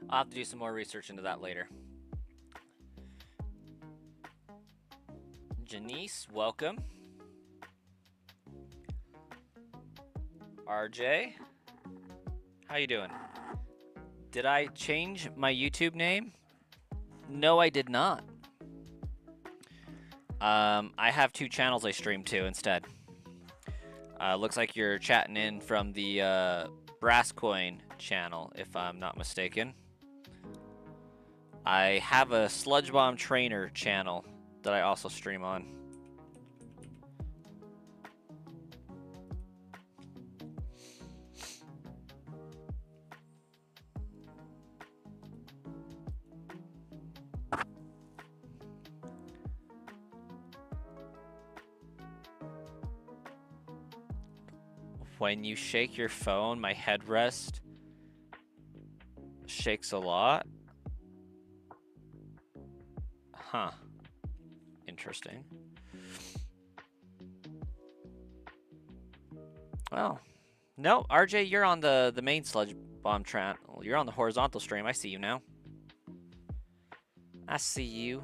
I'll have to do some more research into that later. Janice, welcome. RJ, how you doing? Did I change my YouTube name? No, I did not. I have 2 channels I stream to instead. Looks like you're chatting in from the Brass Coin channel, if I'm not mistaken. I have a Sludge Bomb Trainer channel that I also stream on. When you shake your phone, my headrest shakes a lot. Huh. Interesting. Well, no, RJ, you're on the main Sludge Bomb channel. You're on the horizontal stream. I see you now. I see you.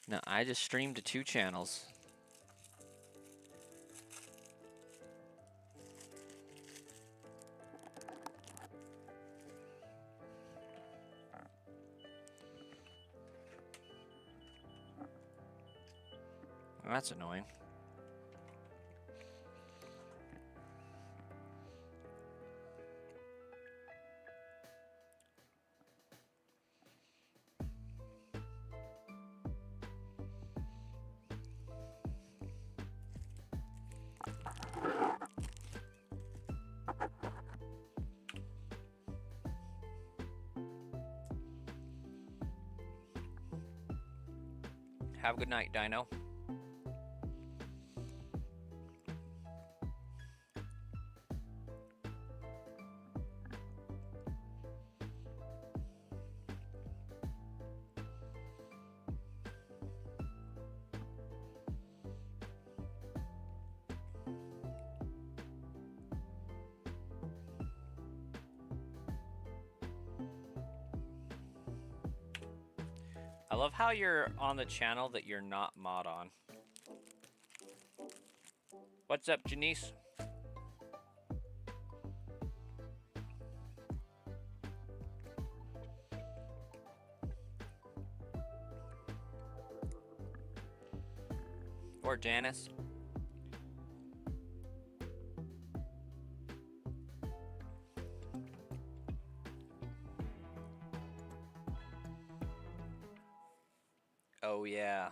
No, I just streamed to 2 channels. Well, that's annoying. Have a good night, Dino. I love how you're on the channel that you're not mod on. What's up, Janice? Or Janice? Oh, yeah.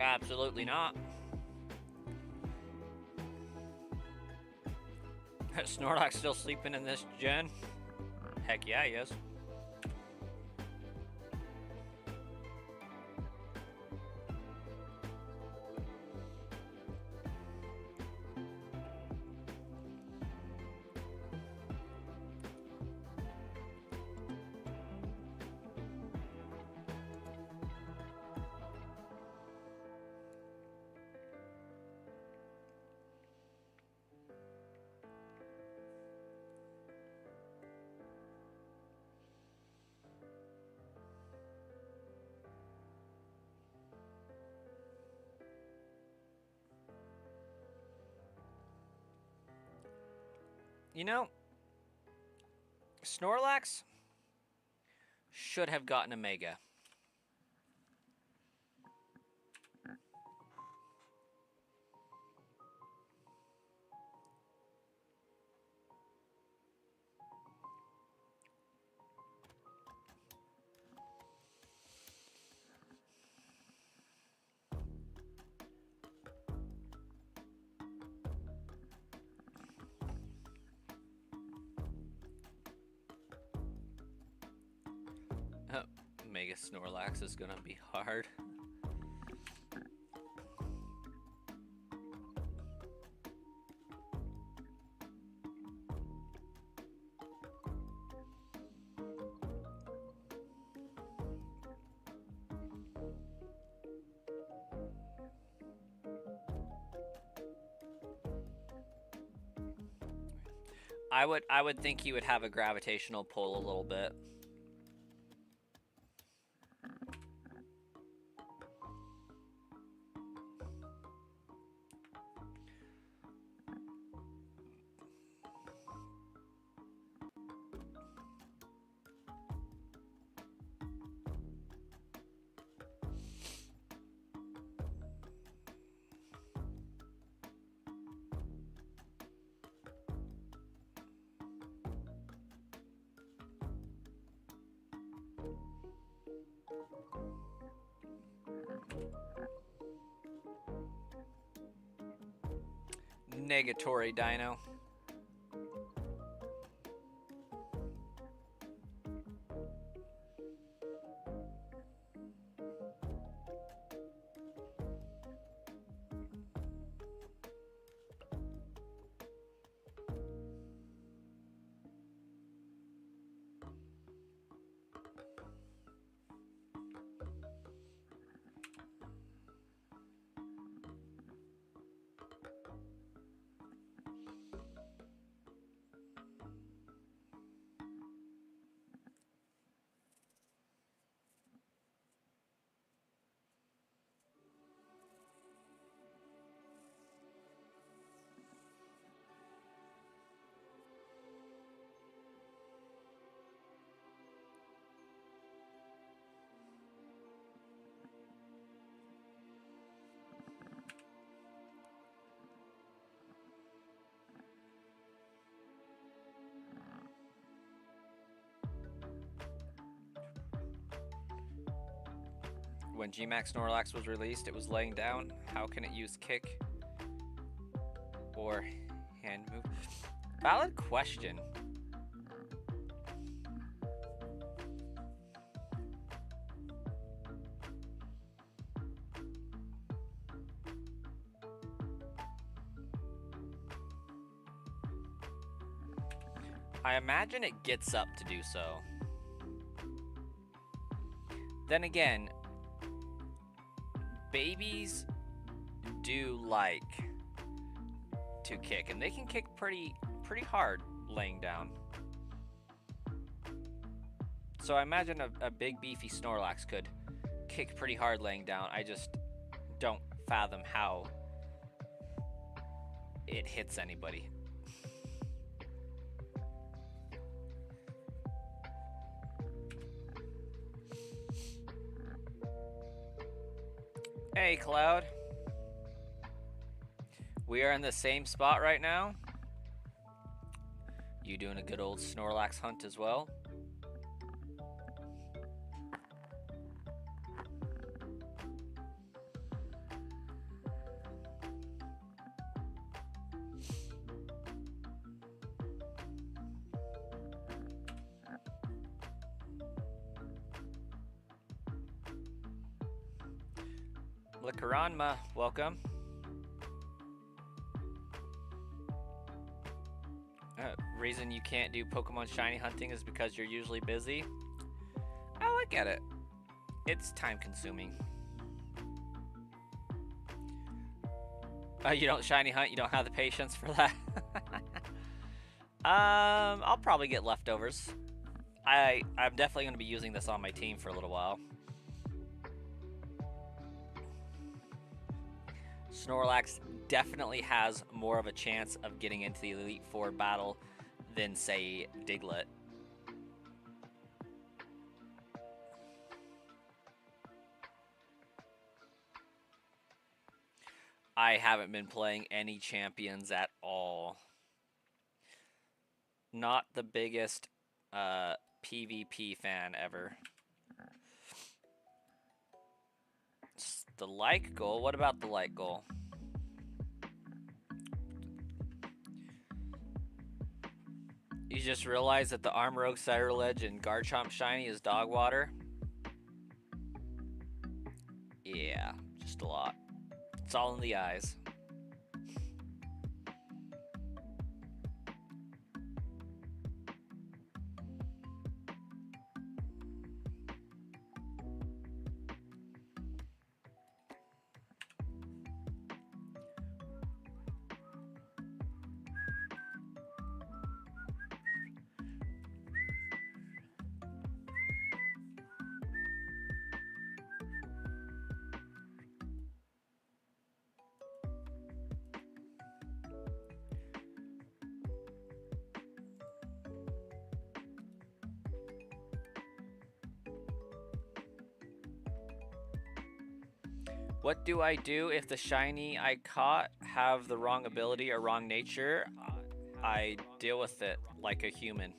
Absolutely not. Snorlax still sleeping in this gen? Heck yeah, he is. You know, Snorlax should have gotten a Mega. Mega Snorlax is gonna be hard. I would think he would have a gravitational pull a little bit. Negatory Dino. When Gmax Snorlax was released, it was laying down. How can it use kick or hand move? Valid question. I imagine it gets up to do so. Then again, babies do like to kick, and they can kick pretty hard laying down. So I imagine a big beefy Snorlax could kick pretty hard laying down. I just don't fathom how it hits anybody. Hey, Cloud. We are in the same spot right now. You doing a good old Snorlax hunt as well? Likaranma, welcome. Reason you can't do Pokemon shiny hunting is because you're usually busy. Oh, I get it. It's time consuming. You don't shiny hunt, you don't have the patience for that. I'll probably get leftovers. I'm definitely going to be using this on my team for a little while. Snorlax definitely has more of a chance of getting into the Elite Four battle than, say, Diglett. I haven't been playing any champions at all. Not the biggest PvP fan ever. The like goal? What about the like goal? You just realized that the Armoroak, Cyberledge, and Garchomp shiny is dog water? Yeah, just a lot. It's all in the eyes. What do I do if the shiny I caught have the wrong ability or wrong nature? I deal with it like a human.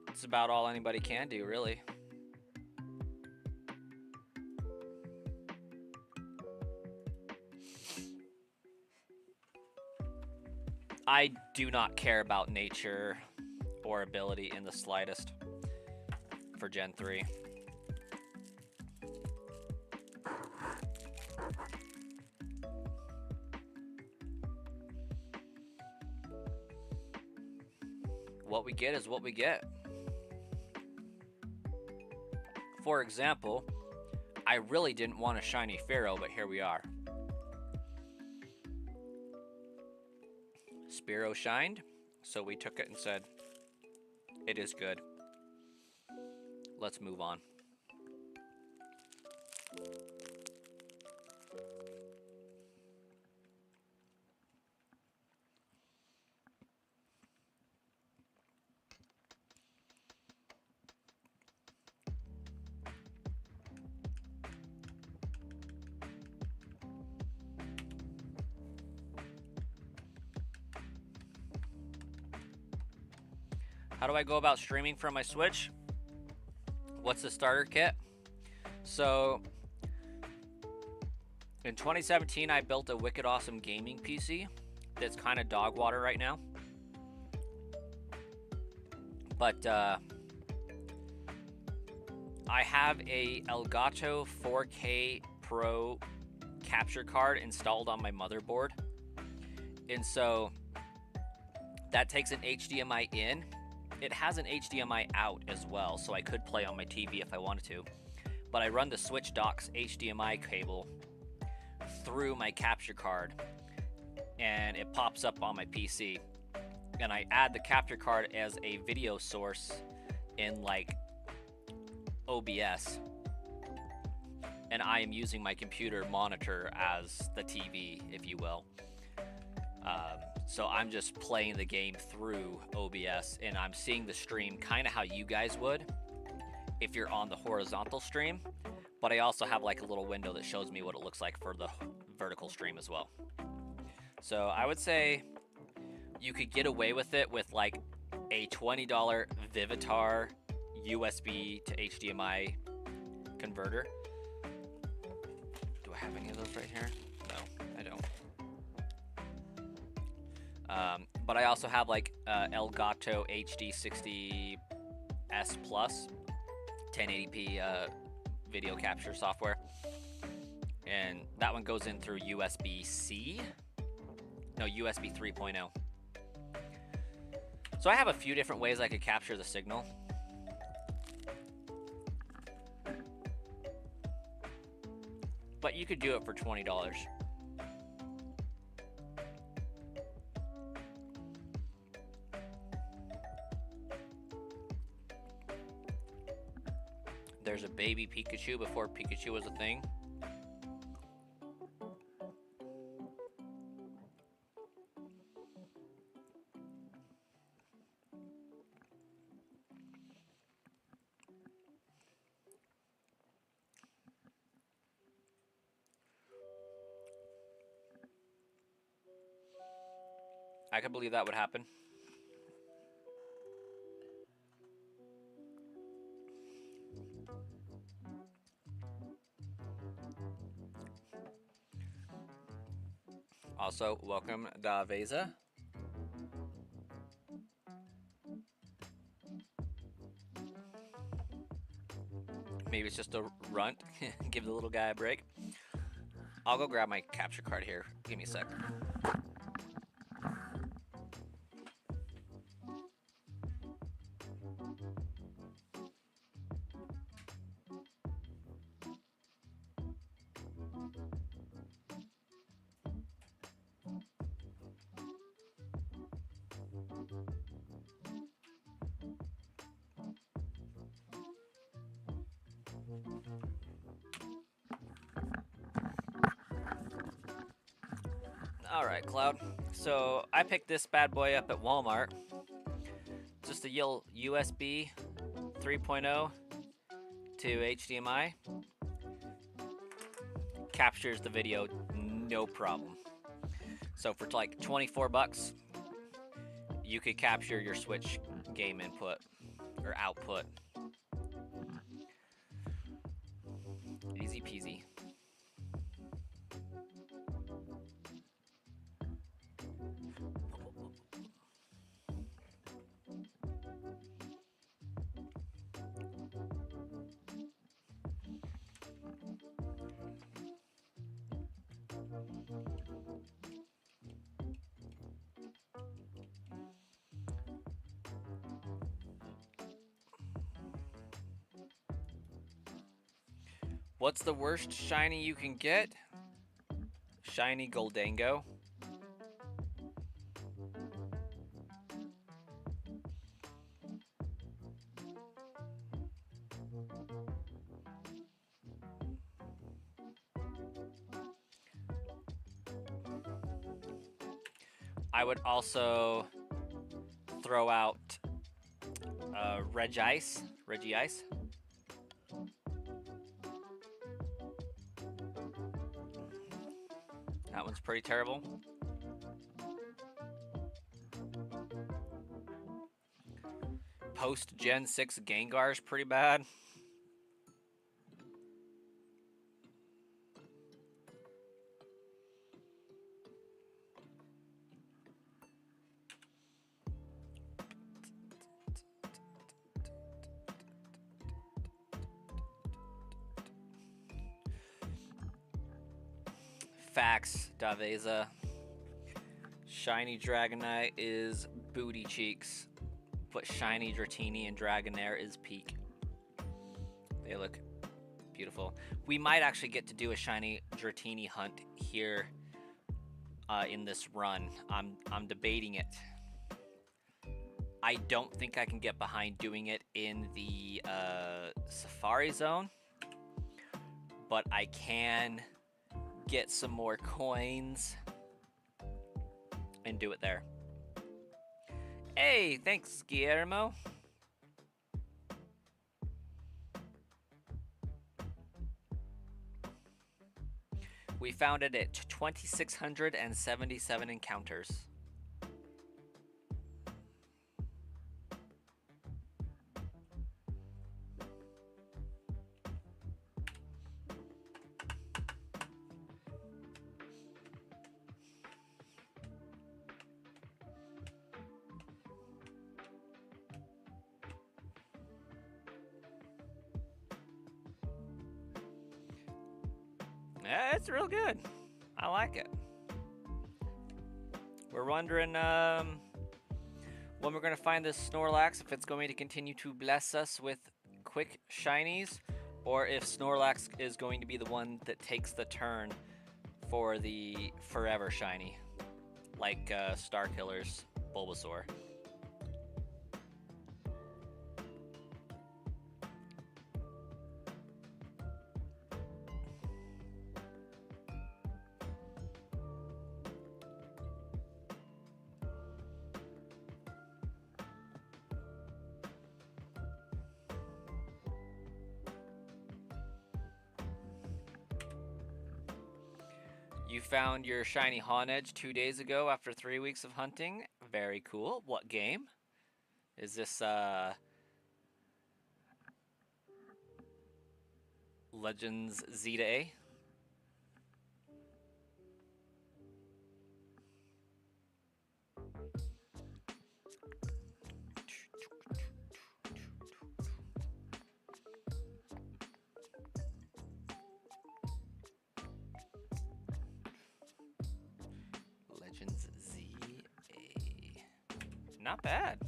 It's about all anybody can do, really. I do not care about nature or ability in the slightest for Gen 3. What we get is what we get. For example, I really didn't want a shiny Pharaoh, but here we are. Spearow shined, so we took it and said, it is good. Let's move on. How do I go about streaming from my Switch? What's the starter kit? So, in 2017, I built a wicked awesome gaming PC that's kind of dog water right now. But I have a Elgato 4K Pro capture card installed on my motherboard. And so that takes an HDMI in. It has an HDMI out as well, so I could play on my TV if I wanted to. But I run the Switch Docks HDMI cable through my capture card, and it pops up on my PC. And I add the capture card as a video source in like OBS. And I am using my computer monitor as the TV, if you will. So I'm just playing the game through OBS, and I'm seeing the stream kind of how you guys would if you're on the horizontal stream. But I also have like a little window that shows me what it looks like for the vertical stream as well. So I would say you could get away with it with like a $20 Vivitar USB to HDMI converter. Do I have any of those right here? No, I don't. But I also have like Elgato HD60S Plus 1080p video capture software, and that one goes in through USB-C. No, USB 3.0. So I have a few different ways I could capture the signal. But you could do it for $20. There's a baby Pikachu before Pikachu was a thing. I could believe that would happen. Also, welcome Daveza. Maybe it's just a runt. Give the little guy a break. I'll go grab my capture card here. Give me a sec. Alright, Cloud. So I picked this bad boy up at Walmart. Just a USB 3.0 to HDMI. Captures the video no problem. So for like 24 bucks, you could capture your Switch game input or output. Easy peasy. What's the worst shiny you can get? Shiny Goldango. I would also throw out Regice. That one's pretty terrible. post Gen 6 Gengar is pretty bad. Facts, Daveza. Shiny Dragonite is booty cheeks, but shiny Dratini and Dragonair is peak. They look beautiful. We might actually get to do a shiny Dratini hunt here in this run. I'm debating it. I don't think I can get behind doing it in the Safari Zone, but I can get some more coins and do it there. Hey, thanks, Guillermo. We found it at 2,677 encounters. Yeah, it's real good. I like it. We're wondering when we're going to find this Snorlax, if it's going to continue to bless us with quick shinies, or if Snorlax is going to be the one that takes the turn for the forever shiny, like Starkiller's Bulbasaur. You found your shiny Honedge 2 days ago after 3 weeks of hunting. Very cool. What game? Is this Legends Z to A? Legends Z A. Not bad.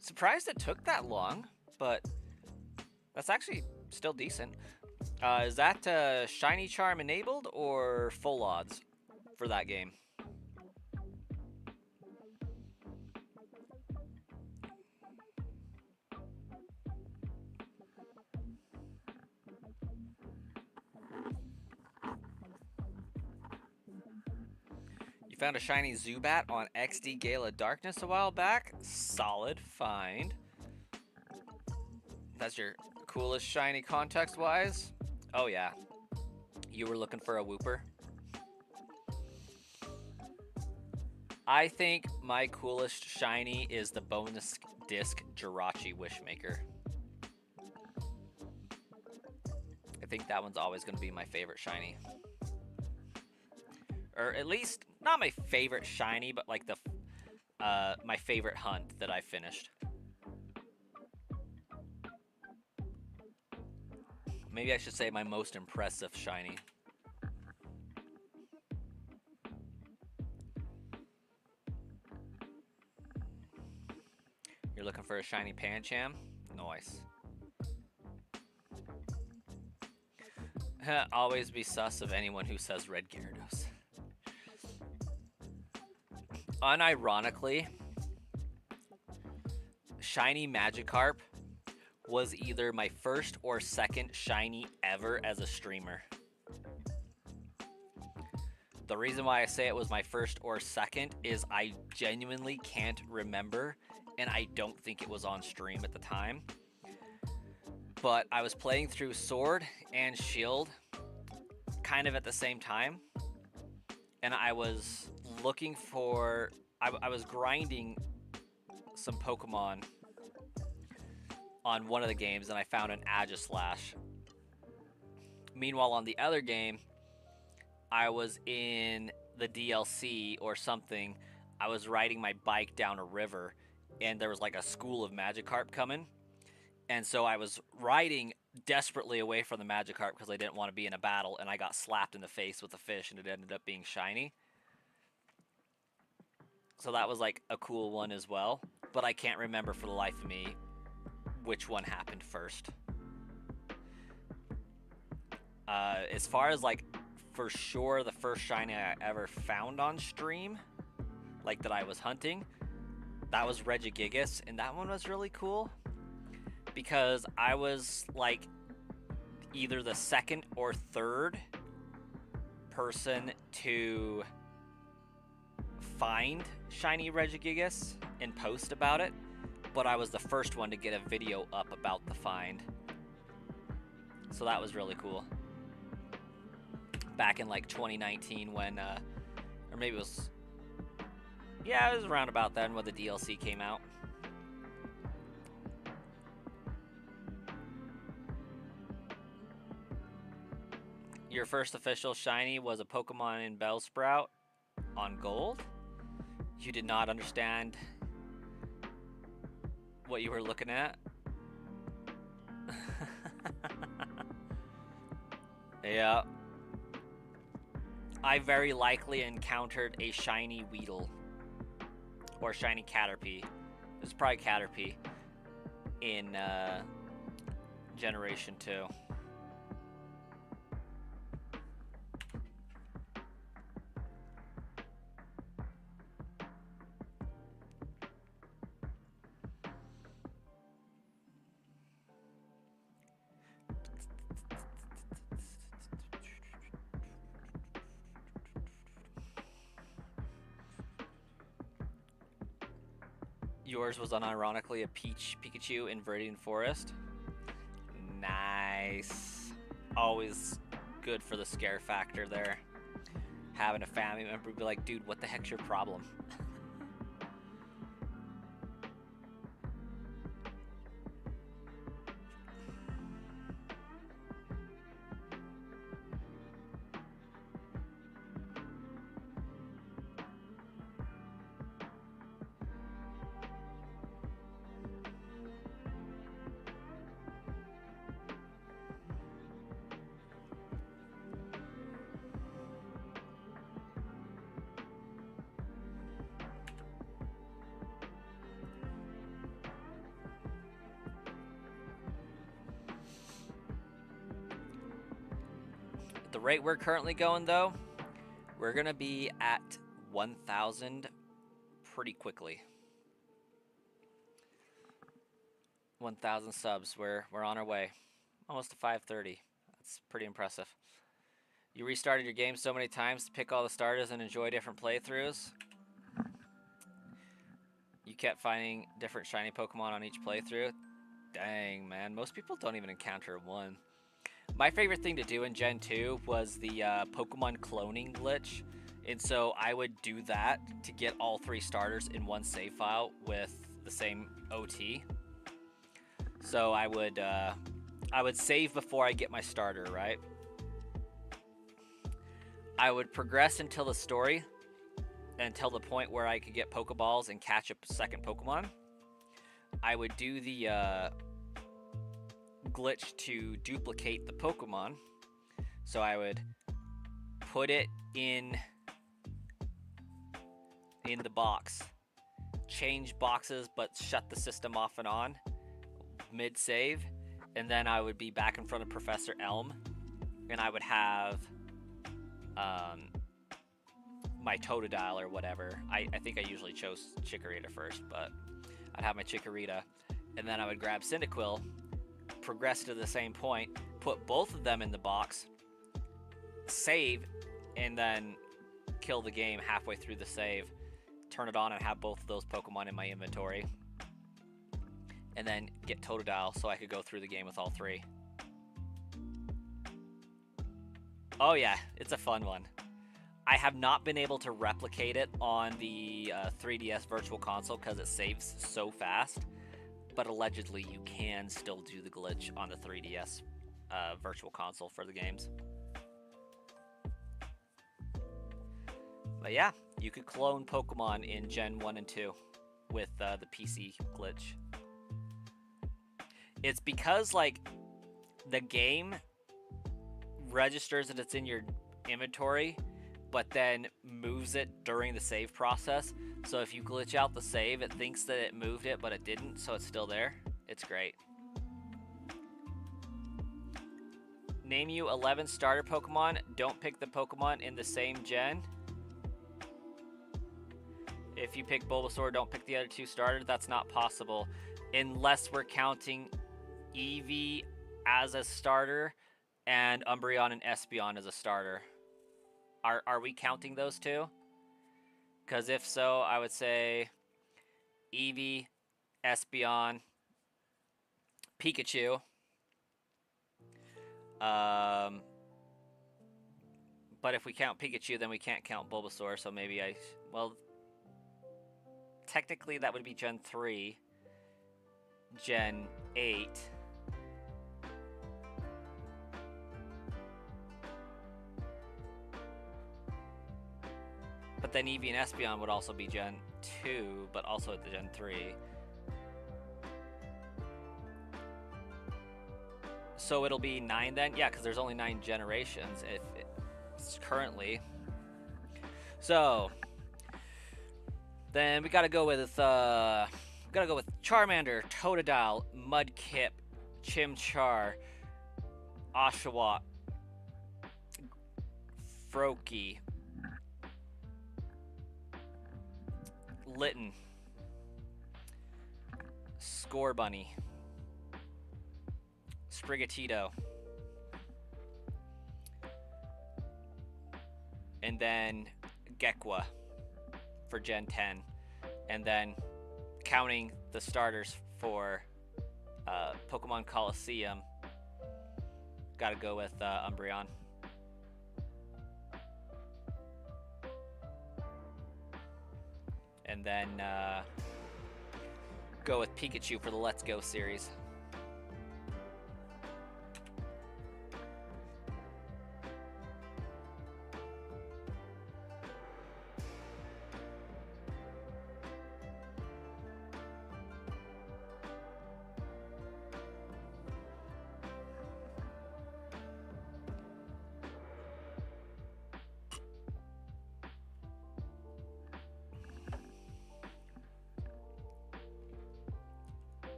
Surprised it took that long, but that's actually still decent. Is that Shiny Charm enabled or full odds for that game? You found a shiny Zubat on XD Gala Darkness a while back. Solid find. That's your coolest shiny context-wise? Oh yeah. You were looking for a Wooper? I think my coolest shiny is the bonus disc Jirachi Wishmaker. I think that one's always going to be my favorite shiny. Or at least, not my favorite shiny, but like the my favorite hunt that I finished. Maybe I should say my most impressive shiny. You're looking for a shiny Pancham? Nice. Always be sus of anyone who says red Gyarados. Unironically, shiny Magikarp was either my first or second shiny ever as a streamer. The reason why I say it was my first or second is I genuinely can't remember, and I don't think it was on stream at the time. But I was playing through Sword and Shield kind of at the same time, and I was looking for... I was grinding some Pokemon on one of the games, and I found an Agislash. Meanwhile, on the other game, I was in the DLC or something. I was riding my bike down a river, and there was like a school of Magikarp coming. And so I was riding desperately away from the Magikarp because I didn't want to be in a battle, and I got slapped in the face with a fish, and it ended up being shiny. So that was like a cool one as well. But I can't remember for the life of me which one happened first. As far as like for sure the first shiny I ever found on stream, like that I was hunting, that was Regigigas, and that one was really cool because I was like either the second or third person to find shiny Regigigas and post about it, but I was the first one to get a video up about the find. So that was really cool. Back in like 2019 when, or maybe it was, yeah, it was around about then when the DLC came out. Your first official shiny was a Pokemon in Bellsprout on Gold? You did not understand what you were looking at? Yeah. I very likely encountered a shiny Weedle. Or shiny Caterpie. It was probably Caterpie in Generation 2. Yours was unironically a Peach Pikachu in Viridian Forest. Nice. Always good for the scare factor there. Having a family member be like, dude, what the heck's your problem? At the rate we're currently going, though, we're going to be at 1,000 pretty quickly. 1,000 subs. We're on our way. Almost to 530. That's pretty impressive. You restarted your game so many times to pick all the starters and enjoy different playthroughs. You kept finding different shiny Pokemon on each playthrough. Dang, man. Most people don't even encounter one. My favorite thing to do in Gen 2 was the Pokemon cloning glitch. And so I would do that to get all 3 starters in one save file with the same OT. So I would save before I get my starter, right? I would progress until the story, until the point where I could get Pokeballs and catch a second Pokemon. I would do the glitch to duplicate the Pokemon. So I would put it in the box, change boxes, but shut the system off and on mid-save, and then I would be back in front of Professor Elm, and I would have my Totodile or whatever. I think I usually chose Chikorita first, but I'd have my Chikorita, and then I would grab Cyndaquil, progress to the same point, put both of them in the box, save, and then kill the game halfway through the save, turn it on and have both of those Pokemon in my inventory, and then get Totodile so I could go through the game with all 3. Oh yeah, it's a fun one. I have not been able to replicate it on the 3DS Virtual Console because it saves so fast. but allegedly you can still do the glitch on the 3DS Virtual Console for the games. But yeah, you could clone Pokemon in Gen 1 and 2 with the PC glitch. It's because, like, the game registers that it's in your inventory, but then moves it during the save process. So if you glitch out the save, it thinks that it moved it, but it didn't, so it's still there. It's great. Name you 11 starter Pokemon. Don't pick the Pokemon in the same gen. If you pick Bulbasaur, don't pick the other 2 starters. That's not possible unless we're counting Eevee as a starter and Umbreon and Espeon as a starter. Are we counting those 2? Because if so, I would say Eevee, Espeon, Pikachu. But if we count Pikachu, then we can't count Bulbasaur, so maybe well, technically that would be Gen 3, Gen 8. But then Eevee and Espeon would also be Gen 2, but also at the Gen 3. So it'll be 9 then? Yeah, because there's only 9 generations if it's currently. So then we gotta go with Charmander, Totodile, Mudkip, Chimchar, Oshawott, Froakie, Litten, Scorbunny, Sprigatito, and then Gekwa for Gen 10, and then counting the starters for Pokemon Coliseum, gotta go with Umbreon. And then go with Pikachu for the Let's Go series.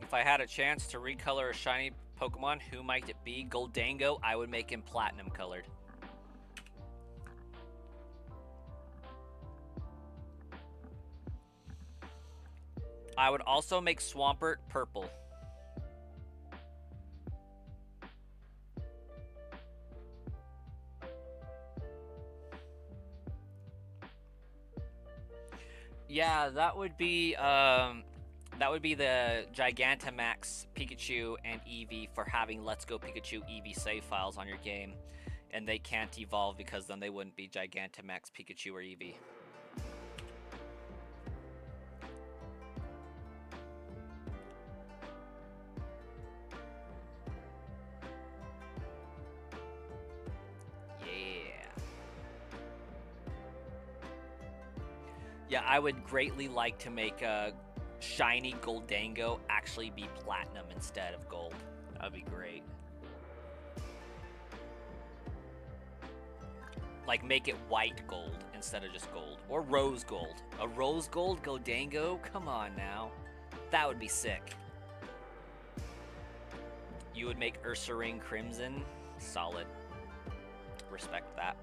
If I had a chance to recolor a shiny Pokemon, who might it be? Goldango, I would make him platinum colored. I would also make Swampert purple. Yeah, that would be the Gigantamax Pikachu and Eevee for having Let's Go Pikachu Eevee save files on your game, and they can't evolve because then they wouldn't be Gigantamax Pikachu or Eevee. Yeah, I would greatly like to make a shiny Goldango actually be platinum instead of gold. That would be great. Like, make it white gold insteed of just gold. Or rose gold. A rose gold Goldango? Come on now. That would be sick. You would make Ursaring Crimson? Solid. Respect that.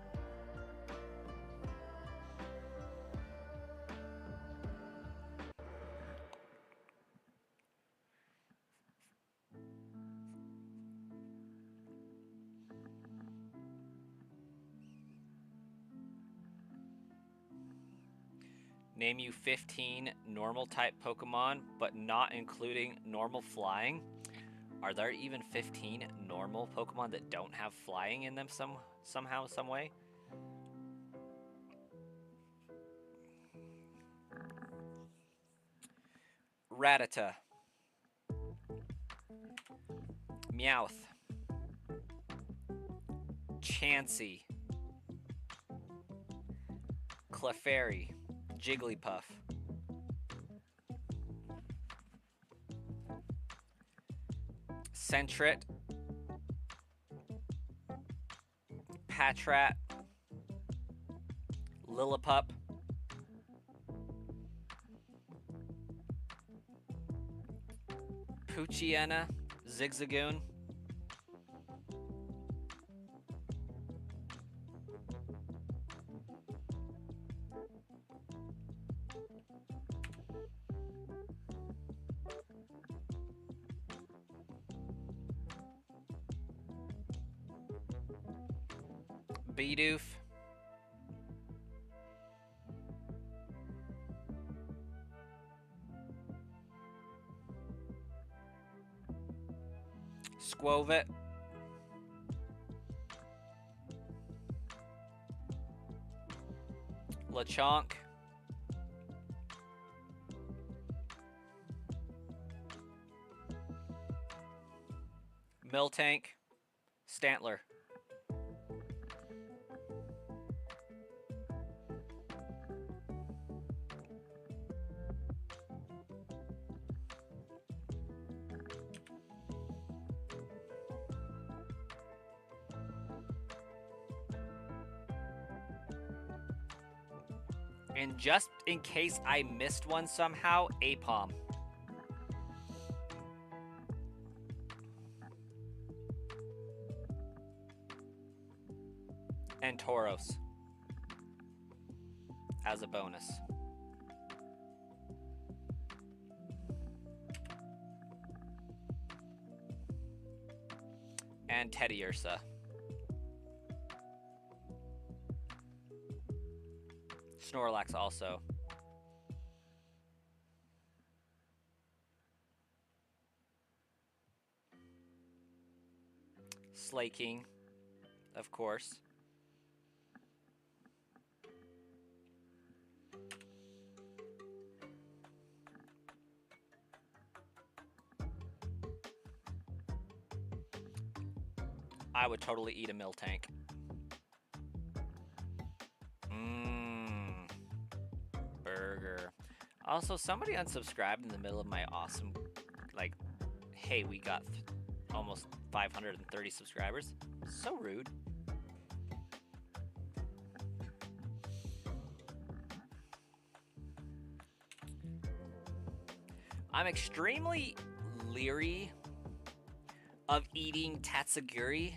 Name you 15 normal type Pokemon, but not including normal flying. Are there even 15 normal Pokemon that don't have flying in them somehow, some way? Rattata. Meowth. Chansey. Clefairy. Jigglypuff. Sentret. Patrat. Lillipup. Poochyena. Zigzagoon. Bidoof. Squovit. Lechonk. Miltank. Stantler. And just in case I missed one somehow, Apom. And Tauros. As a bonus. And Teddiursa. Snorlax also. Slaking, of course. I would totally eat a Miltank. Burger. Also, somebody unsubscribed in the middle of my awesome, like, hey, we got almost 530 subscribers. So rude. I'm extremely leery of eating tatsugiri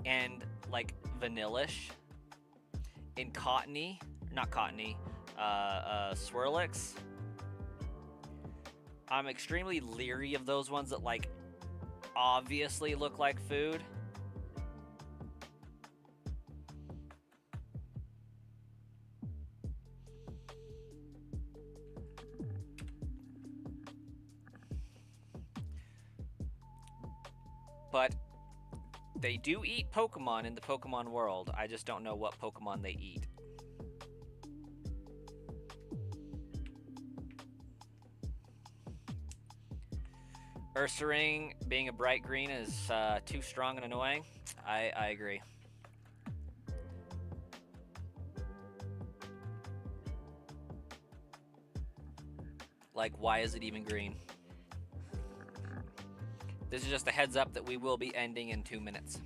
and like vanillish in cottony, not cottony, Swirlix. I'm extremely leery of those ones that like obviously look like food. But they do eat Pokemon in the Pokemon world. I just don't know what Pokemon they eat. Ursaring being a bright green is too strong and annoying. I agree. Like, why is it even green? This is just a heads up that we will be ending in 2 minutes.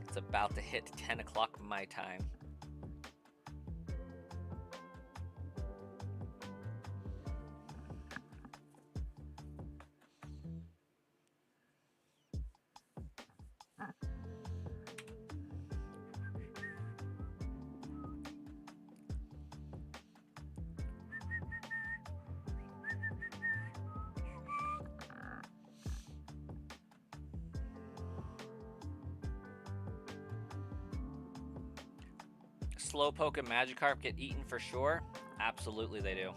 It's about to hit 10 o'clock my time. Slowpoke and Magikarp get eaten for sure. Absolutely they do.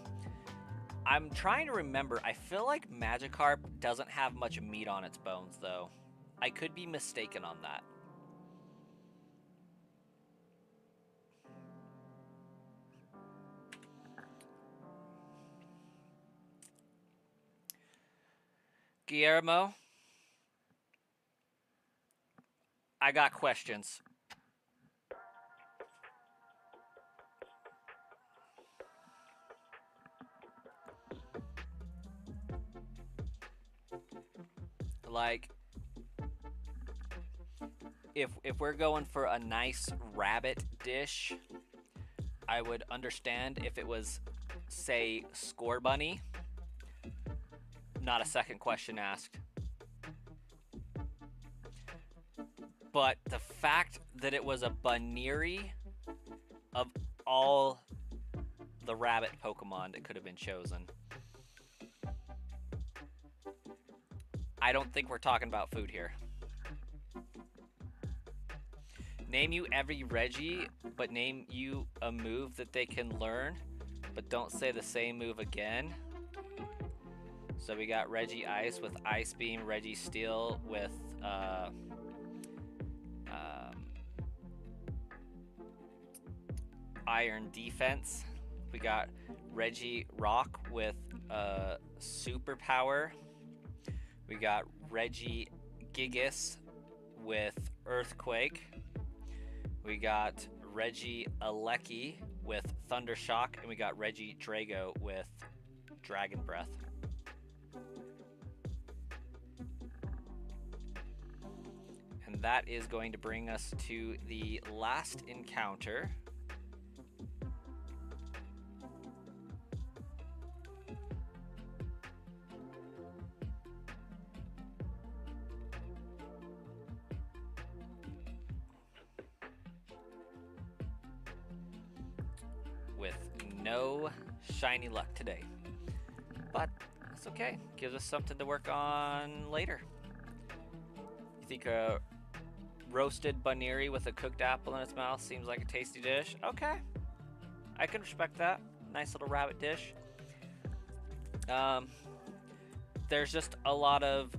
I'm trying to remember. I feel like Magikarp doesn't have much meat on its bones, though. I could be mistaken on that. Guillermo, I got questions. Like, if we're going for a nice rabbit dish, I would understand if it was, say, score bunny. Not a second question asked. But the fact that it was a Baneri, of all the rabbit Pokemon that could have been chosen, I don't think we're talking about food here. Name you every Reggie, but name you a move that they can learn, but don't say the same move again. So we got Reggie Ice with Ice Beam, Reggie Steel with Iron Defense. We got Reggie Rock with Superpower. We got Reggie Gigas with Earthquake. We got Reggie Alecki with Thundershock, and we got Reggie Drago with Dragon Breath. And that is going to bring us to the last encounter. With no shiny luck today. But that's okay. Gives us something to work on later. You think a roasted Baneri with a cooked apple in its mouth seems like a tasty dish? Okay. I can respect that. Nice little rabbit dish. There's just a lot of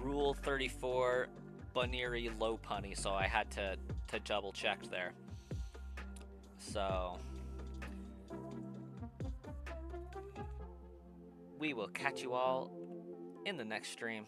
Rule 34 Baneri low punny, so I had to double check there. So we will catch you all in the next stream.